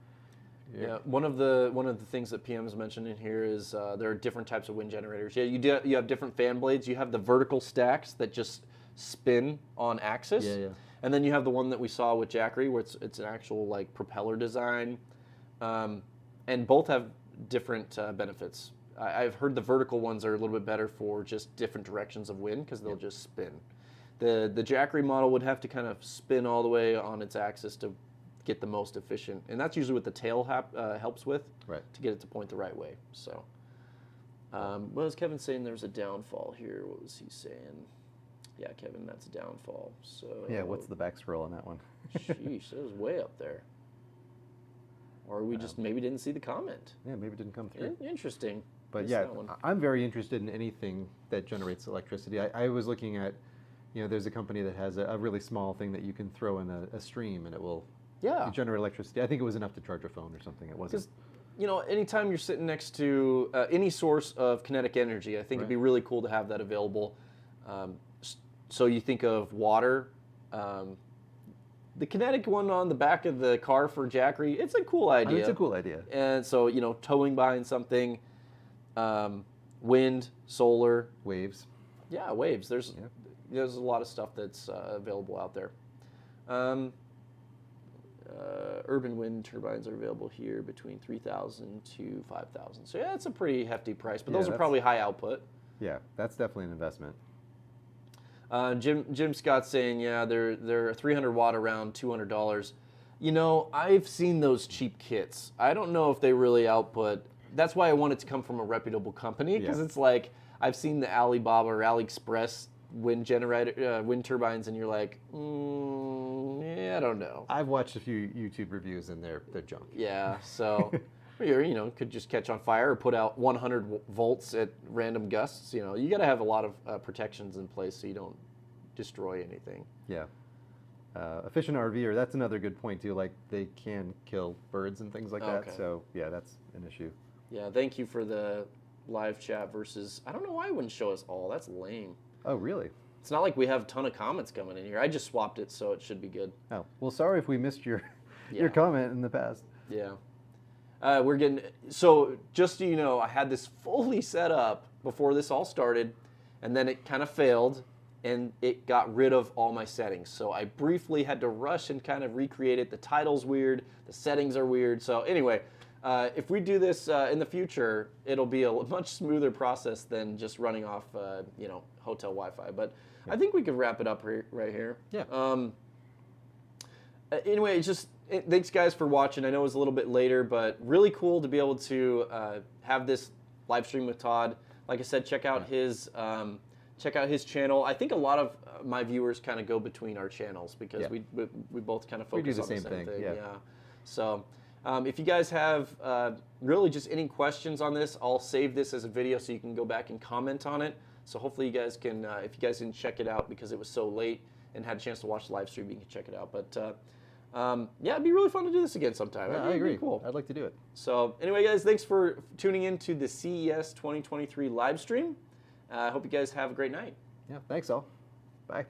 Yeah, one of the things that PM's mentioned in here is there are different types of wind generators. Yeah, you have different fan blades. You have the vertical stacks that just spin on axis. Yeah, yeah. And then you have the one that we saw with Jackery, where it's an actual like propeller design, and both have different benefits. I've heard the vertical ones are a little bit better for just different directions of wind because they'll just spin. The Jackery model would have to kind of spin all the way on its axis to get the most efficient, and that's usually what the tail helps with, to get it to point the right way. So, what was Kevin saying? There was a downfall here. What was he saying? Yeah, Kevin, that's a downfall. So yeah, what's the back scroll on that one? Sheesh, it was way up there. Or we just maybe didn't see the comment. Yeah, maybe it didn't come through. Interesting. But yeah, I'm very interested in anything that generates electricity. I was looking at, you know, there's a company that has a really small thing that you can throw in a stream and it will generate electricity. I think it was enough to charge a phone or something. It wasn't. You know, anytime you're sitting next to any source of kinetic energy, I think it'd be really cool to have that available. So you think of water, the kinetic one on the back of the car for Jackery, it's a cool idea. It's a cool idea. And so, you know, towing behind something, wind, solar. Waves. Yeah, waves. There's a lot of stuff that's available out there. Urban wind turbines are available here between $3,000 to $5,000. So yeah, it's a pretty hefty price, but those are probably high output. Yeah, that's definitely an investment. Jim Scott's saying, yeah, they're 300 watt around $200. You know, I've seen those cheap kits. I don't know if they really output. That's why I want it to come from a reputable company, because it's like I've seen the Alibaba or AliExpress wind turbines, and you're like, yeah, I don't know. I've watched a few YouTube reviews, and they're junk. Yeah, so. You know, could just catch on fire or put out 100 volts at random gusts. You know, you got to have a lot of protections in place so you don't destroy anything. Yeah. Efficient RVer, that's another good point too. Like, they can kill birds and things like that. So yeah, that's an issue. Yeah, thank you for the live chat versus. I don't know why it wouldn't show us all. That's lame. Oh, really? It's not like we have a ton of comments coming in here. I just swapped it, so it should be good. Oh, well, sorry if we missed your your comment in the past. Yeah. We're getting, so just so you know, I had this fully set up before this all started, and then it kind of failed, and it got rid of all my settings. So I briefly had to rush and kind of recreate it. The title's weird, the settings are weird. So anyway, if we do this in the future, it'll be a much smoother process than just running off, you know, hotel Wi-Fi. But I think we could wrap it up right here. Yeah. Anyway, it's just, thanks guys for watching. I know it was a little bit later, but really cool to be able to have this live stream with Todd. Like I said, check out his channel. I think a lot of my viewers kind of go between our channels because we both kind of focus on the same thing. Yeah. So if you guys have really just any questions on this, I'll save this as a video so you can go back and comment on it. So hopefully you guys can, if you guys didn't check it out because it was so late and had a chance to watch the live stream, you can check it out. But yeah, it'd be really fun to do this again sometime. Yeah, I agree. Cool. I'd like to do it. So anyway, guys, thanks for tuning in to the CES 2023 live stream. I hope you guys have a great night. Yeah, thanks all. Bye.